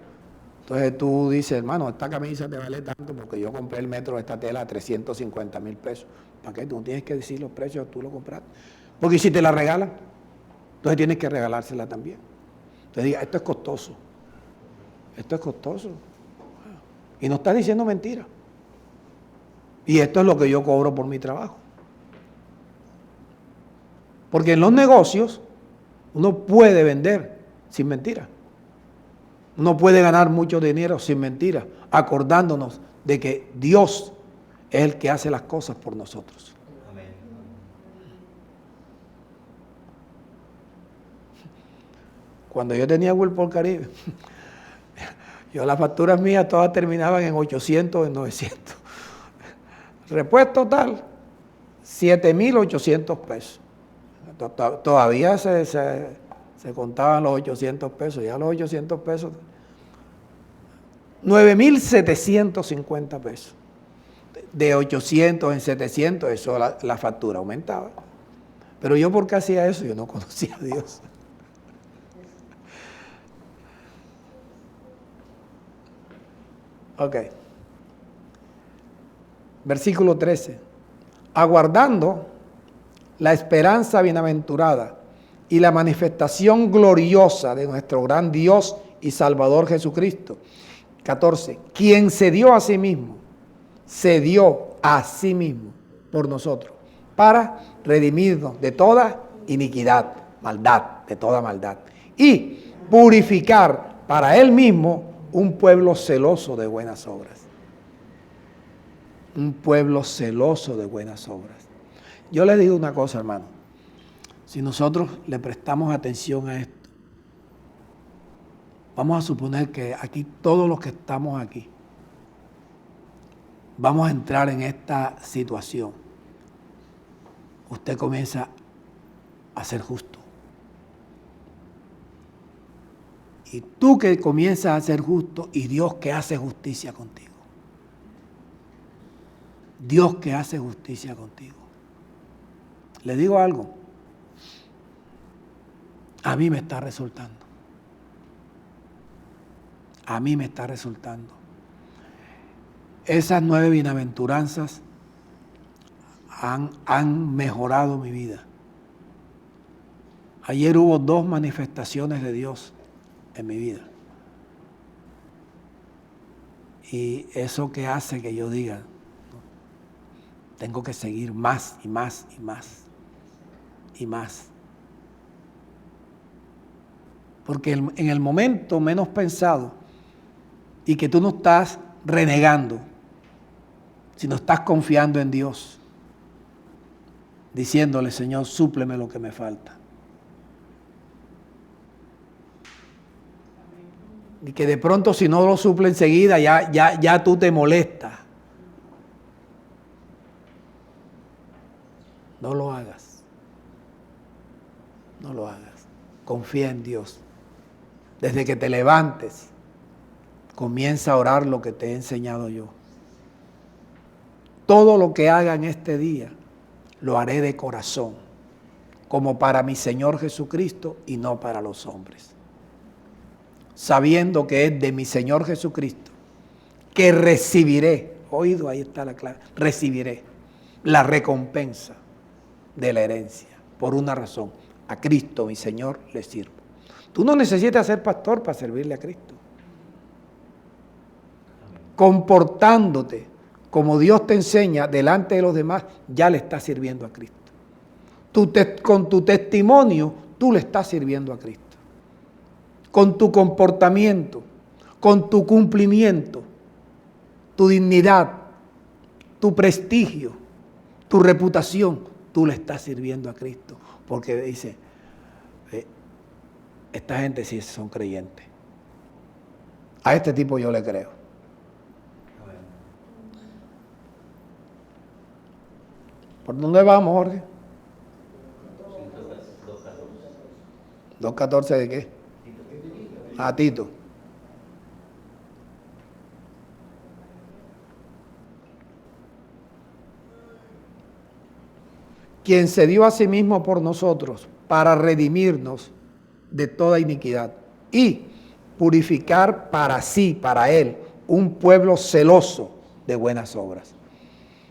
Entonces tú dices, hermano, esta camisa te vale tanto porque yo compré el metro de esta tela a 350,000 pesos. ¿Para qué? Tú no tienes que decir los precios, tú lo compraste. Porque si te la regalan, entonces tienes que regalársela también. Entonces diga, esto es costoso. Esto es costoso. Y no estás diciendo mentira. Y esto es lo que yo cobro por mi trabajo. Porque en los negocios uno puede vender sin mentira. Uno puede ganar mucho dinero sin mentira, acordándonos de que Dios es el que hace las cosas por nosotros. Amén. Cuando yo tenía Whirlpool Caribe, yo las facturas mías todas terminaban en 800, en 900. Repuesto total, 7,800 pesos. Todavía se contaban los 800 pesos, ya los 800 pesos, 9,750 pesos. De 800 en 700, eso la factura aumentaba. Pero yo, ¿por qué hacía eso? Yo no conocía a Dios. Ok. Versículo 13. Aguardando la esperanza bienaventurada y la manifestación gloriosa de nuestro gran Dios y Salvador Jesucristo. 14. Quien se dio a sí mismo por nosotros, para redimirnos de toda iniquidad, maldad, de toda maldad, y purificar para Él mismo un pueblo celoso de buenas obras. Un pueblo celoso de buenas obras. Yo les digo una cosa, hermano. Si nosotros le prestamos atención a esto, vamos a suponer que aquí, todos los que estamos aquí, vamos a entrar en esta situación. Usted comienza a ser justo. Y tú que comienzas a ser justo y Dios que hace justicia contigo. Dios que hace justicia contigo. Le digo algo. A mí me está resultando. A mí me está resultando. Esas 9 bienaventuranzas han mejorado mi vida. Ayer hubo 2 manifestaciones de Dios en mi vida. Y eso que hace que yo diga, tengo que seguir más y más y más y más. Porque en el momento menos pensado y que tú no estás renegando, sino estás confiando en Dios, diciéndole, Señor, súpleme lo que me falta. Y que de pronto si no lo suple enseguida, ya tú te molestas. No lo hagas. No lo hagas. Confía en Dios. Desde que te levantes, comienza a orar lo que te he enseñado yo. Todo lo que haga en este día, lo haré de corazón, como para mi Señor Jesucristo y no para los hombres. Sabiendo que es de mi Señor Jesucristo, que recibiré, oído, ahí está la clave, recibiré la recompensa de la herencia, por una razón, a Cristo mi Señor le sirvo. Tú no necesitas ser pastor para servirle a Cristo. Comportándote como Dios te enseña delante de los demás, ya le estás sirviendo a Cristo. Con tu testimonio, tú le estás sirviendo a Cristo. Con tu comportamiento, con tu cumplimiento, tu dignidad, tu prestigio, tu reputación, tú le estás sirviendo a Cristo. Porque dice, esta gente sí son creyentes. A este tipo yo le creo. ¿Por dónde vamos, Jorge? 2.14 de qué? A Tito. Quien se dio a sí mismo por nosotros para redimirnos de toda iniquidad y purificar para sí, para Él, un pueblo celoso de buenas obras.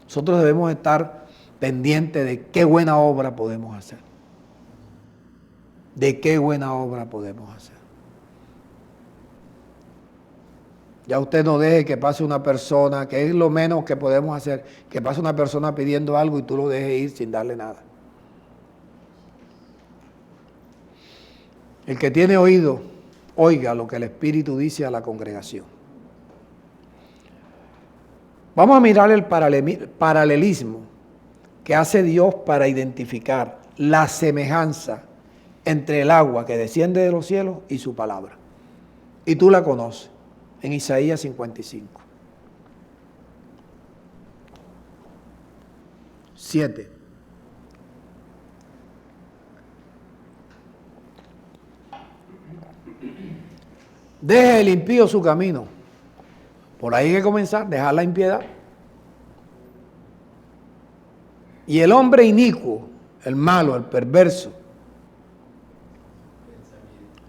Nosotros debemos estar pendientes de qué buena obra podemos hacer. De qué buena obra podemos hacer. Ya usted no deje que pase una persona, que es lo menos que podemos hacer, que pase una persona pidiendo algo y tú lo dejes ir sin darle nada. El que tiene oído, oiga lo que el Espíritu dice a la congregación. Vamos a mirar el paralelismo que hace Dios para identificar la semejanza entre el agua que desciende de los cielos y su palabra. Y tú la conoces en Isaías 55. 7. Deje el impío su camino. Por ahí hay que comenzar, dejar la impiedad. Y el hombre inicuo, el malo, el perverso,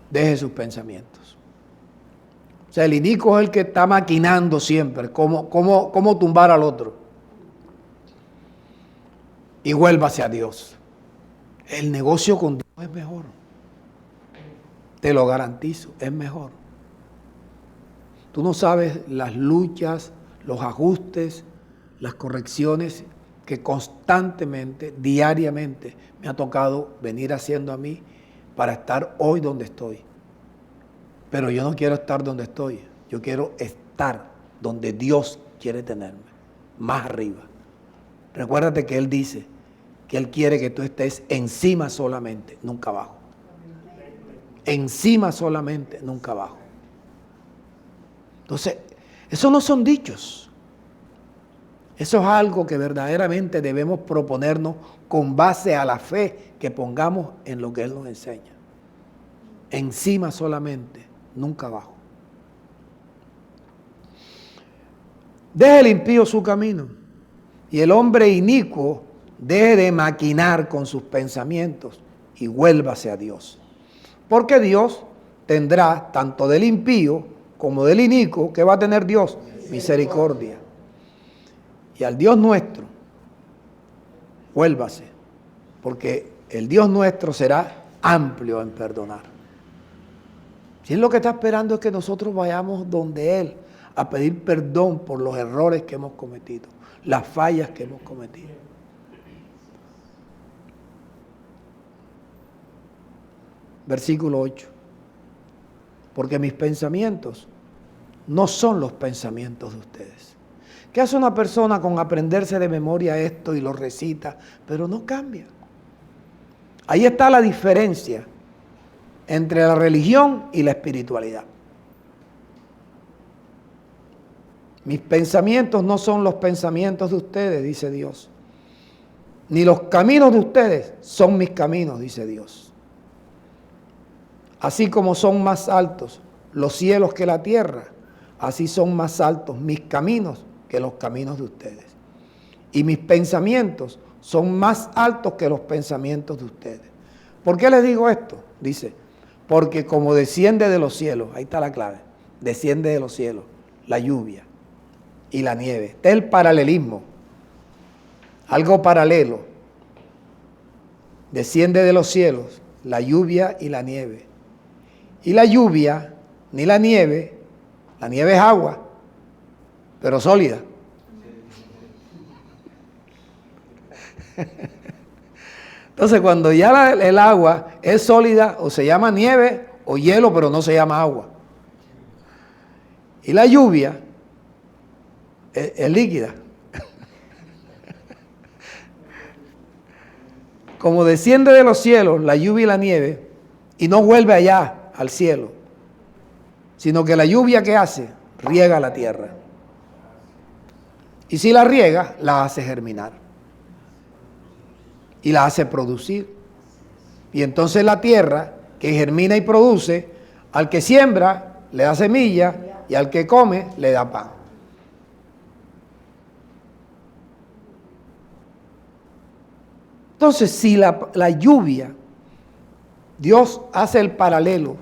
deje sus pensamientos. O sea, el inicuo es el que está maquinando siempre cómo tumbar al otro. Y vuélvase a Dios. El negocio con Dios es mejor. Te lo garantizo, es mejor. Tú no sabes las luchas, los ajustes, las correcciones que constantemente, diariamente, me ha tocado venir haciendo a mí para estar hoy donde estoy. Pero yo no quiero estar donde estoy, yo quiero estar donde Dios quiere tenerme, más arriba. Recuérdate que Él dice que Él quiere que tú estés encima solamente, nunca abajo. Encima solamente, nunca abajo. Entonces, esos no son dichos. Eso es algo que verdaderamente debemos proponernos con base a la fe que pongamos en lo que Él nos enseña. Encima solamente, nunca abajo. Deje el impío su camino y el hombre inicuo deje de maquinar con sus pensamientos y vuélvase a Dios. Porque Dios tendrá tanto del impío como del inicuo, que va a tener Dios, misericordia. Y al Dios nuestro, vuélvase, porque el Dios nuestro será amplio en perdonar. Si Él lo que está esperando es que nosotros vayamos donde Él a pedir perdón por los errores que hemos cometido, las fallas que hemos cometido. Versículo 8. Porque mis pensamientos no son los pensamientos de ustedes. ¿Qué hace una persona con aprenderse de memoria esto y lo recita, pero no cambia? Ahí está la diferencia entre la religión y la espiritualidad. Mis pensamientos no son los pensamientos de ustedes, dice Dios. Ni los caminos de ustedes son mis caminos, dice Dios. Así como son más altos los cielos que la tierra, así son más altos mis caminos que los caminos de ustedes. Y mis pensamientos son más altos que los pensamientos de ustedes. ¿Por qué les digo esto? Dice, porque como desciende de los cielos, ahí está la clave, desciende de los cielos la lluvia y la nieve. Este es el paralelismo, algo paralelo. Desciende de los cielos la lluvia y la nieve. Y la lluvia, ni la nieve es agua, pero sólida. Entonces, cuando ya el agua es sólida, o se llama nieve o hielo, pero no se llama agua. Y la lluvia es líquida. Como desciende de los cielos la lluvia y la nieve, y no vuelve allá al cielo, sino que la lluvia que hace, riega la tierra. Y si la riega, la hace germinar. Y la hace producir. Y entonces la tierra que germina y produce, al que siembra le da semilla y al que come le da pan. Entonces, si la lluvia, Dios hace el paralelo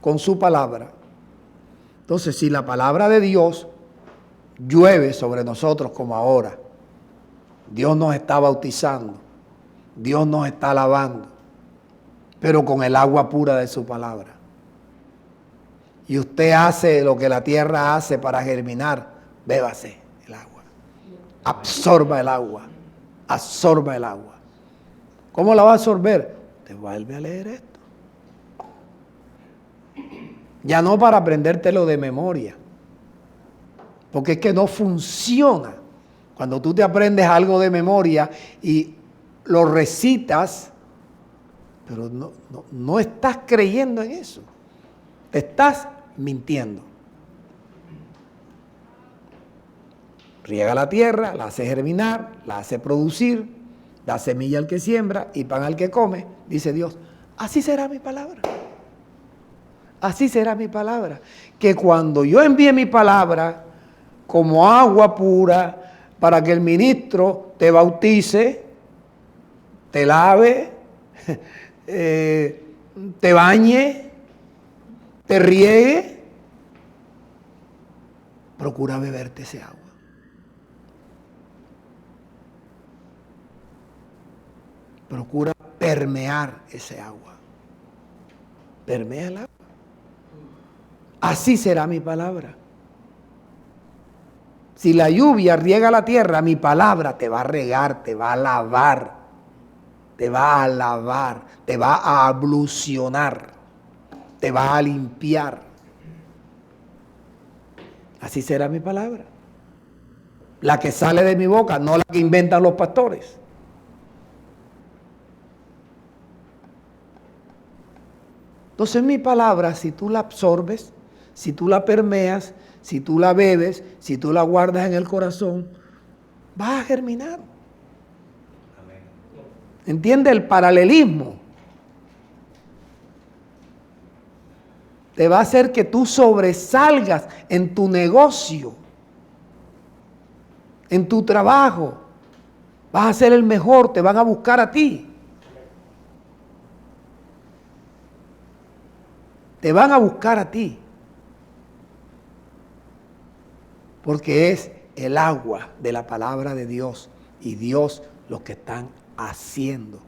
con su palabra, Entonces, si la palabra de Dios llueve sobre nosotros como ahora, Dios nos está bautizando, Dios nos está lavando, pero con el agua pura de su palabra. Y usted hace lo que la tierra hace para germinar, bébase el agua. Absorba el agua, absorba el agua. ¿Cómo la va a absorber? Te vuelve a leer esto. Ya no para aprendértelo de memoria, porque es que no funciona. Cuando tú te aprendes algo de memoria y lo recitas, pero no estás creyendo en eso. Te estás mintiendo. Riega la tierra, la hace germinar, la hace producir, da semilla al que siembra y pan al que come, dice Dios. Así será mi palabra. Así será mi palabra. Que cuando yo envíe mi palabra como agua pura para que el ministro te bautice, te lave, te bañe, te riegue, procura beberte ese agua. Procura permear ese agua. Permea el agua. Así será mi palabra. Si la lluvia riega la tierra, mi palabra te va a regar, te va a lavar, te va a lavar, te va a ablucionar, te va a limpiar. Así será mi palabra. La que sale de mi boca, no la que inventan los pastores. Entonces mi palabra, si tú la absorbes, si tú la permeas, si tú la bebes, si tú la guardas en el corazón, vas a germinar. ¿Entiende el paralelismo? Te va a hacer que tú sobresalgas en tu negocio, en tu trabajo. Vas a ser el mejor, te van a buscar a ti. Te van a buscar a ti. Porque es el agua de la palabra de Dios y Dios los que están haciendo,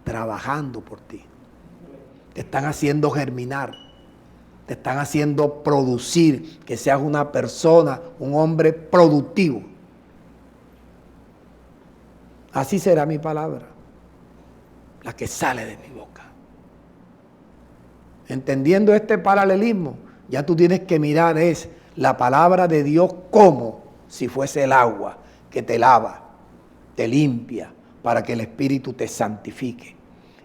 trabajando por ti. Te están haciendo germinar, te están haciendo producir, que seas una persona, un hombre productivo. Así será mi palabra, la que sale de mi boca. Entendiendo este paralelismo, ya tú tienes que mirar es la palabra de Dios como si fuese el agua que te lava, te limpia, para que el Espíritu te santifique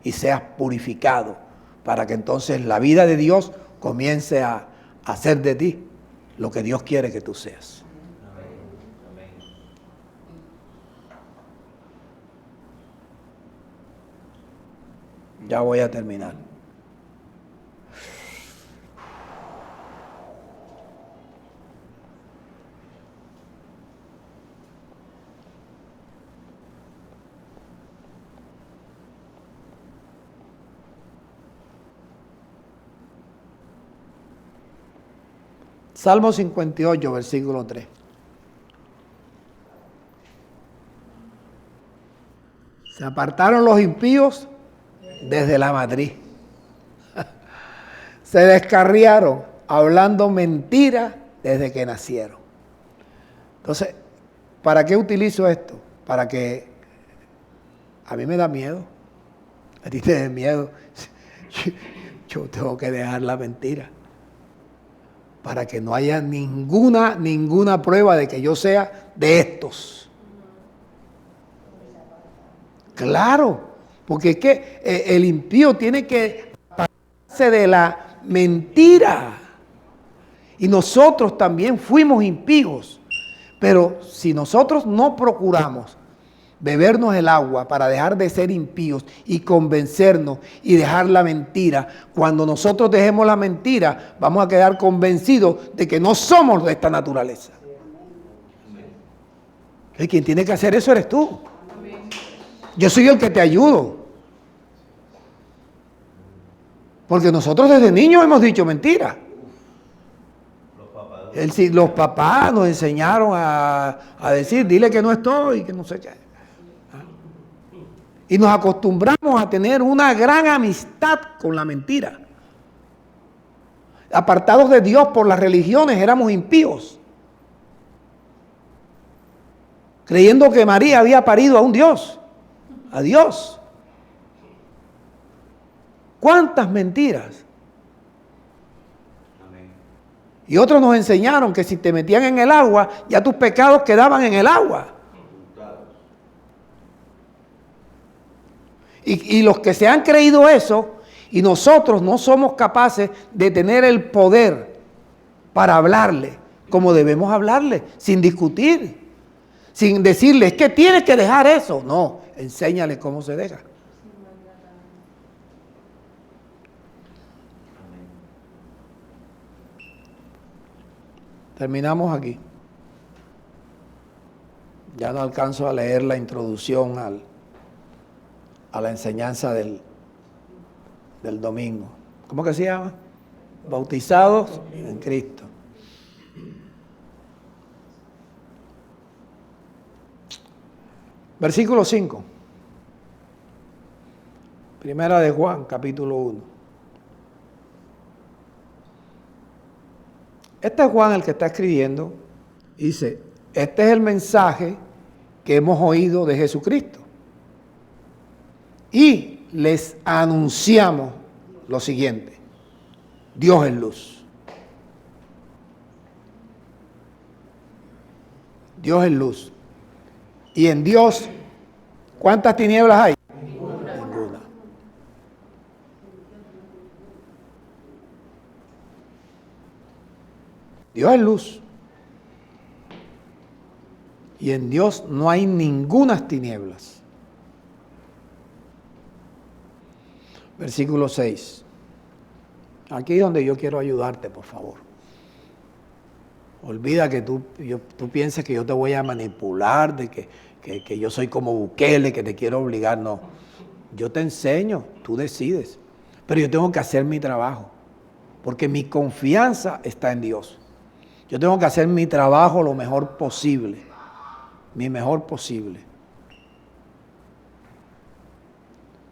y seas purificado, para que entonces la vida de Dios comience a hacer de ti lo que Dios quiere que tú seas. Ya voy a terminar. Salmo 58, versículo 3. Se apartaron los impíos desde la matriz. Se descarriaron hablando mentiras desde que nacieron. Entonces, ¿para qué utilizo esto? Para que a mí me da miedo. A ti te da miedo. Yo tengo que dejar la mentira. Para que no haya ninguna prueba de que yo sea de estos. Claro, porque es que el impío tiene que apartarse de la mentira. Y nosotros también fuimos impíos. Pero si nosotros no procuramos bebernos el agua para dejar de ser impíos y convencernos y dejar la mentira, cuando nosotros dejemos la mentira, vamos a quedar convencidos de que no somos de esta naturaleza. Y quien tiene que hacer eso eres tú. Yo soy el que te ayudo. Porque nosotros desde niños hemos dicho mentira. Los papás nos enseñaron a decir, dile que no estoy, que no sé qué. Y nos acostumbramos a tener una gran amistad con la mentira. Apartados de Dios por las religiones, éramos impíos. Creyendo que María había parido a un Dios, a Dios. ¿Cuántas mentiras? Amén. Y otros nos enseñaron que si te metían en el agua, ya tus pecados quedaban en el agua. Y los que se han creído eso, y nosotros no somos capaces de tener el poder para hablarle como debemos hablarle, sin discutir, sin decirle, es que tienes que dejar eso. No, enséñale cómo se deja. Terminamos aquí. Ya no alcanzo a leer la introducción a la enseñanza del domingo. ¿Cómo que se llama? Bautizados en Cristo. Versículo 5. Primera de Juan, capítulo 1. Este es Juan el que está escribiendo. Dice, este es el mensaje que hemos oído de Jesucristo. Y les anunciamos lo siguiente. Dios es luz. Dios es luz. Y en Dios, ¿cuántas tinieblas hay? Ninguna. Dios es luz. Y en Dios no hay ninguna tinieblas. Versículo 6. Aquí es donde yo quiero ayudarte, por favor. Olvida que tú pienses que yo te voy a manipular, de que yo soy como Bukele, que te quiero obligar. No, yo te enseño, tú decides. Pero yo tengo que hacer mi trabajo, porque mi confianza está en Dios. Yo tengo que hacer mi trabajo lo mejor posible, mi mejor posible.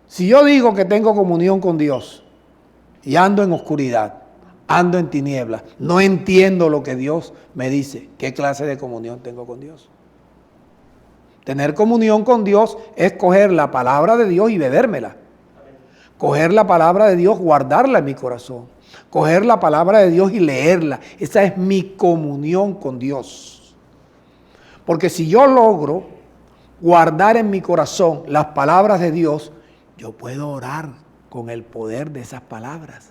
Si yo digo que tengo comunión con Dios y ando en oscuridad, ando en tinieblas, no entiendo lo que Dios me dice, ¿qué clase de comunión tengo con Dios? Tener comunión con Dios es coger la palabra de Dios y bebérmela. Coger la palabra de Dios, guardarla en mi corazón. Coger la palabra de Dios y leerla. Esa es mi comunión con Dios. Porque si yo logro guardar en mi corazón las palabras de Dios, yo puedo orar con el poder de esas palabras.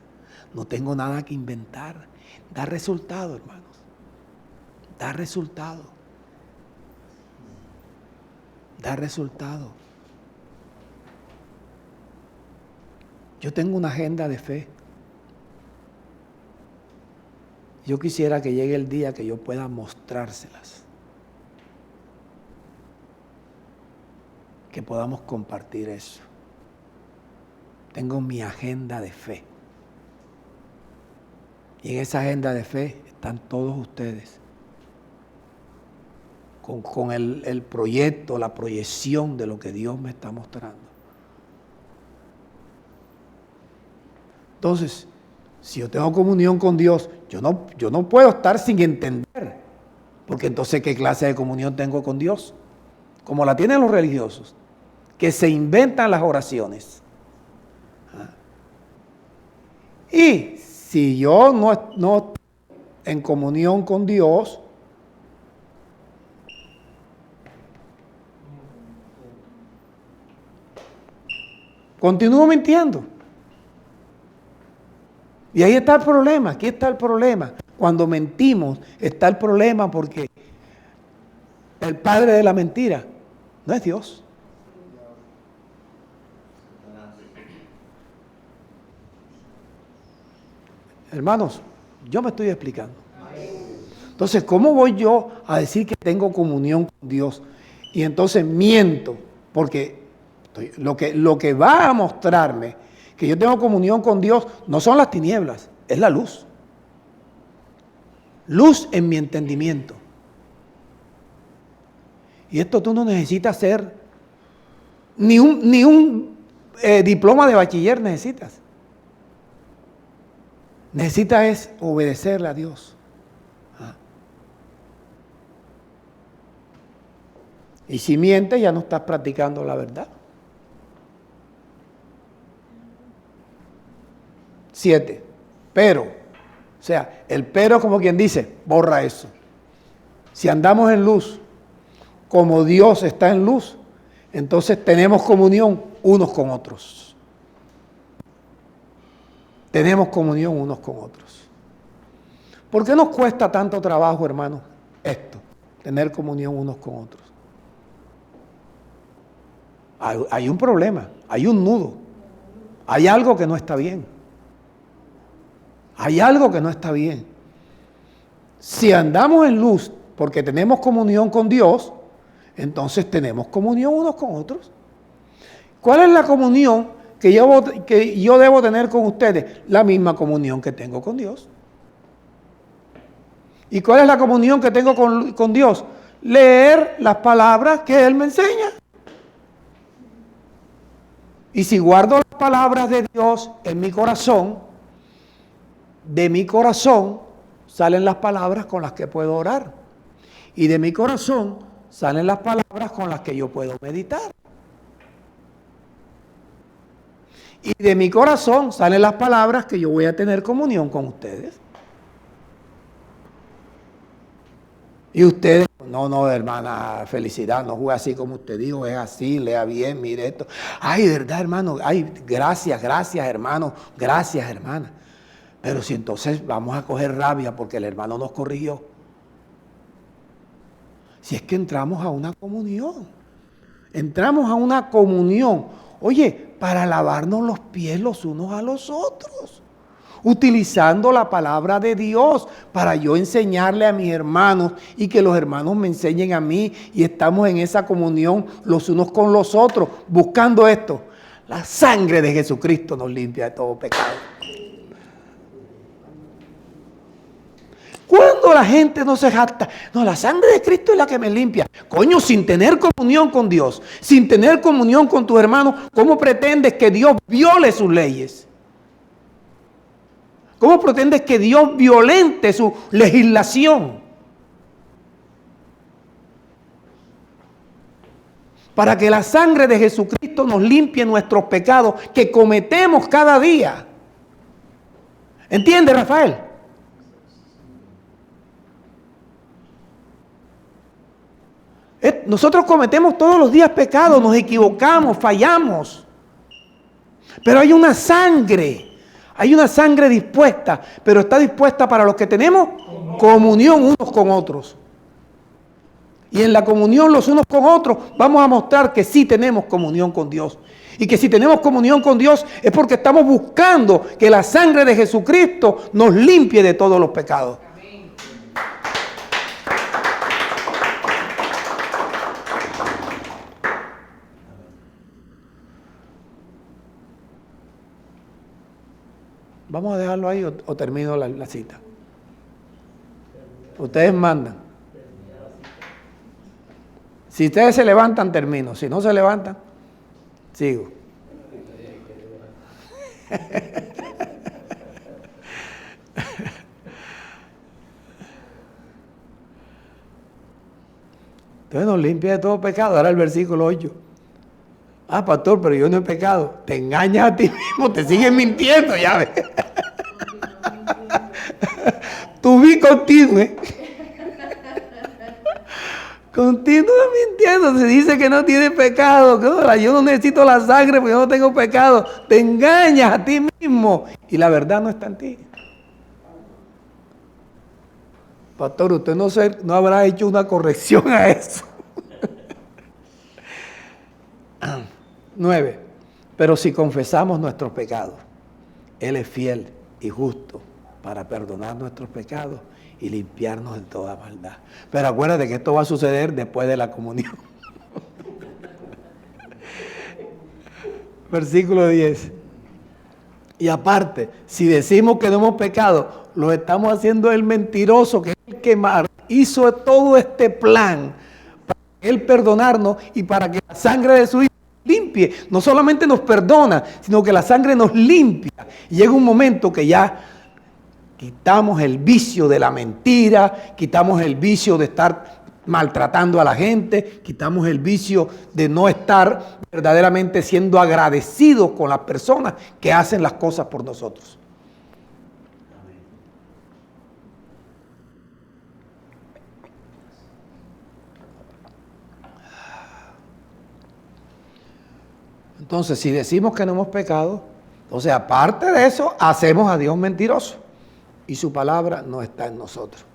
No tengo nada que inventar. Da resultado, hermanos. Da resultado. Da resultado. Yo tengo una agenda de fe. Yo quisiera que llegue el día que yo pueda mostrárselas. Que podamos compartir eso. Tengo mi agenda de fe. Y en esa agenda de fe están todos ustedes. Con el proyecto, la proyección de lo que Dios me está mostrando. Entonces, si yo tengo comunión con Dios, yo no puedo estar sin entender. Porque entonces, ¿qué clase de comunión tengo con Dios? Como la tienen los religiosos, que se inventan las oraciones. Y si yo no estoy en comunión con Dios, continúo mintiendo. Y ahí está el problema, aquí está el problema. Cuando mentimos está el problema porque el padre de la mentira no es Dios. Hermanos, yo me estoy explicando. Entonces, ¿cómo voy yo a decir que tengo comunión con Dios? Y entonces miento, porque lo que va a mostrarme que yo tengo comunión con Dios no son las tinieblas, es la luz. luz en mi entendimiento. Y esto tú no necesitas hacer, ni un diploma de bachiller necesitas. Necesitas es obedecerle a Dios. Y si mientes, ya no estás practicando la verdad. 7. Pero, o sea, el pero como quien dice, borra eso. Si andamos en luz, como Dios está en luz, entonces tenemos comunión unos con otros. Tenemos comunión unos con otros. ¿Por qué nos cuesta tanto trabajo, hermano, esto? Tener comunión unos con otros. Hay un problema, hay un nudo, hay algo que no está bien. Hay algo que no está bien. Si andamos en luz porque tenemos comunión con Dios, entonces tenemos comunión unos con otros. ¿Cuál es la comunión que yo debo tener con ustedes? La misma comunión que tengo con Dios. ¿Y cuál es la comunión que tengo con Dios? Leer las palabras que Él me enseña. Y si guardo las palabras de Dios en mi corazón, de mi corazón salen las palabras con las que puedo orar. Y de mi corazón salen las palabras con las que yo puedo meditar. Y de mi corazón salen las palabras que yo voy a tener comunión con ustedes. Y ustedes, no, hermana, felicidad, no juega así como usted dijo, es así, lea bien, mire esto. Ay, verdad, hermano, ay, gracias, hermano, gracias, hermana. Pero si entonces vamos a coger rabia porque el hermano nos corrigió. Si es que entramos a una comunión. Entramos a una comunión. Oye, para lavarnos los pies los unos a los otros. Utilizando la palabra de Dios para yo enseñarle a mis hermanos y que los hermanos me enseñen a mí. Y estamos en esa comunión los unos con los otros. Buscando esto. La sangre de Jesucristo nos limpia de todo pecado. Cuando la gente no se jacta, no, la sangre de Cristo es la que me limpia. Coño, sin tener comunión con Dios, sin tener comunión con tus hermanos, ¿cómo pretendes que Dios viole sus leyes? ¿Cómo pretendes que Dios violente su legislación? Para que la sangre de Jesucristo nos limpie nuestros pecados que cometemos cada día. ¿Entiendes, Rafael? Nosotros cometemos todos los días pecados, nos equivocamos, fallamos. Pero hay una sangre dispuesta, pero está dispuesta para los que tenemos comunión unos con otros. Y en la comunión los unos con otros vamos a mostrar que sí tenemos comunión con Dios. Y que si tenemos comunión con Dios es porque estamos buscando que la sangre de Jesucristo nos limpie de todos los pecados. Vamos a dejarlo ahí o termino la cita. Ustedes mandan. Si ustedes se levantan, termino. Si no se levantan, sigo. Entonces nos limpia de todo pecado. Ahora el versículo 8. Ah, pastor, pero yo no he pecado. Te engañas a ti mismo, te sigues mintiendo, ya ves. Tú vi continúe. Continúa mintiendo, se dice que no tiene pecado, que yo no necesito la sangre porque yo no tengo pecado. Te engañas a ti mismo y la verdad no está en ti. Pastor, usted no habrá hecho una corrección a eso. 9. Pero si confesamos nuestros pecados, Él es fiel y justo para perdonar nuestros pecados y limpiarnos de toda maldad. Pero acuérdate que esto va a suceder después de la comunión. Versículo 10. Y aparte, si decimos que no hemos pecado, lo estamos haciendo el mentiroso, que es el que hizo todo este plan para Él perdonarnos y para que la sangre de su Hijo limpie. No solamente nos perdona, sino que la sangre nos limpia. Y llega un momento que ya quitamos el vicio de la mentira, quitamos el vicio de estar maltratando a la gente, quitamos el vicio de no estar verdaderamente siendo agradecidos con las personas que hacen las cosas por nosotros. Entonces, si decimos que no hemos pecado, entonces aparte de eso, hacemos a Dios mentiroso y su palabra no está en nosotros.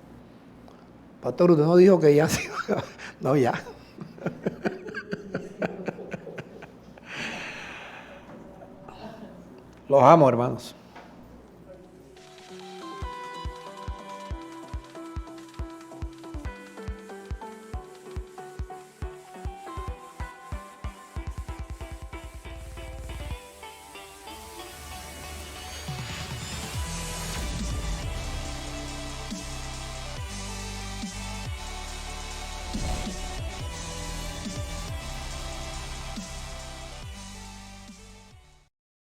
Pastor, usted no dijo que ya se iba. No, ya. Los amo, hermanos.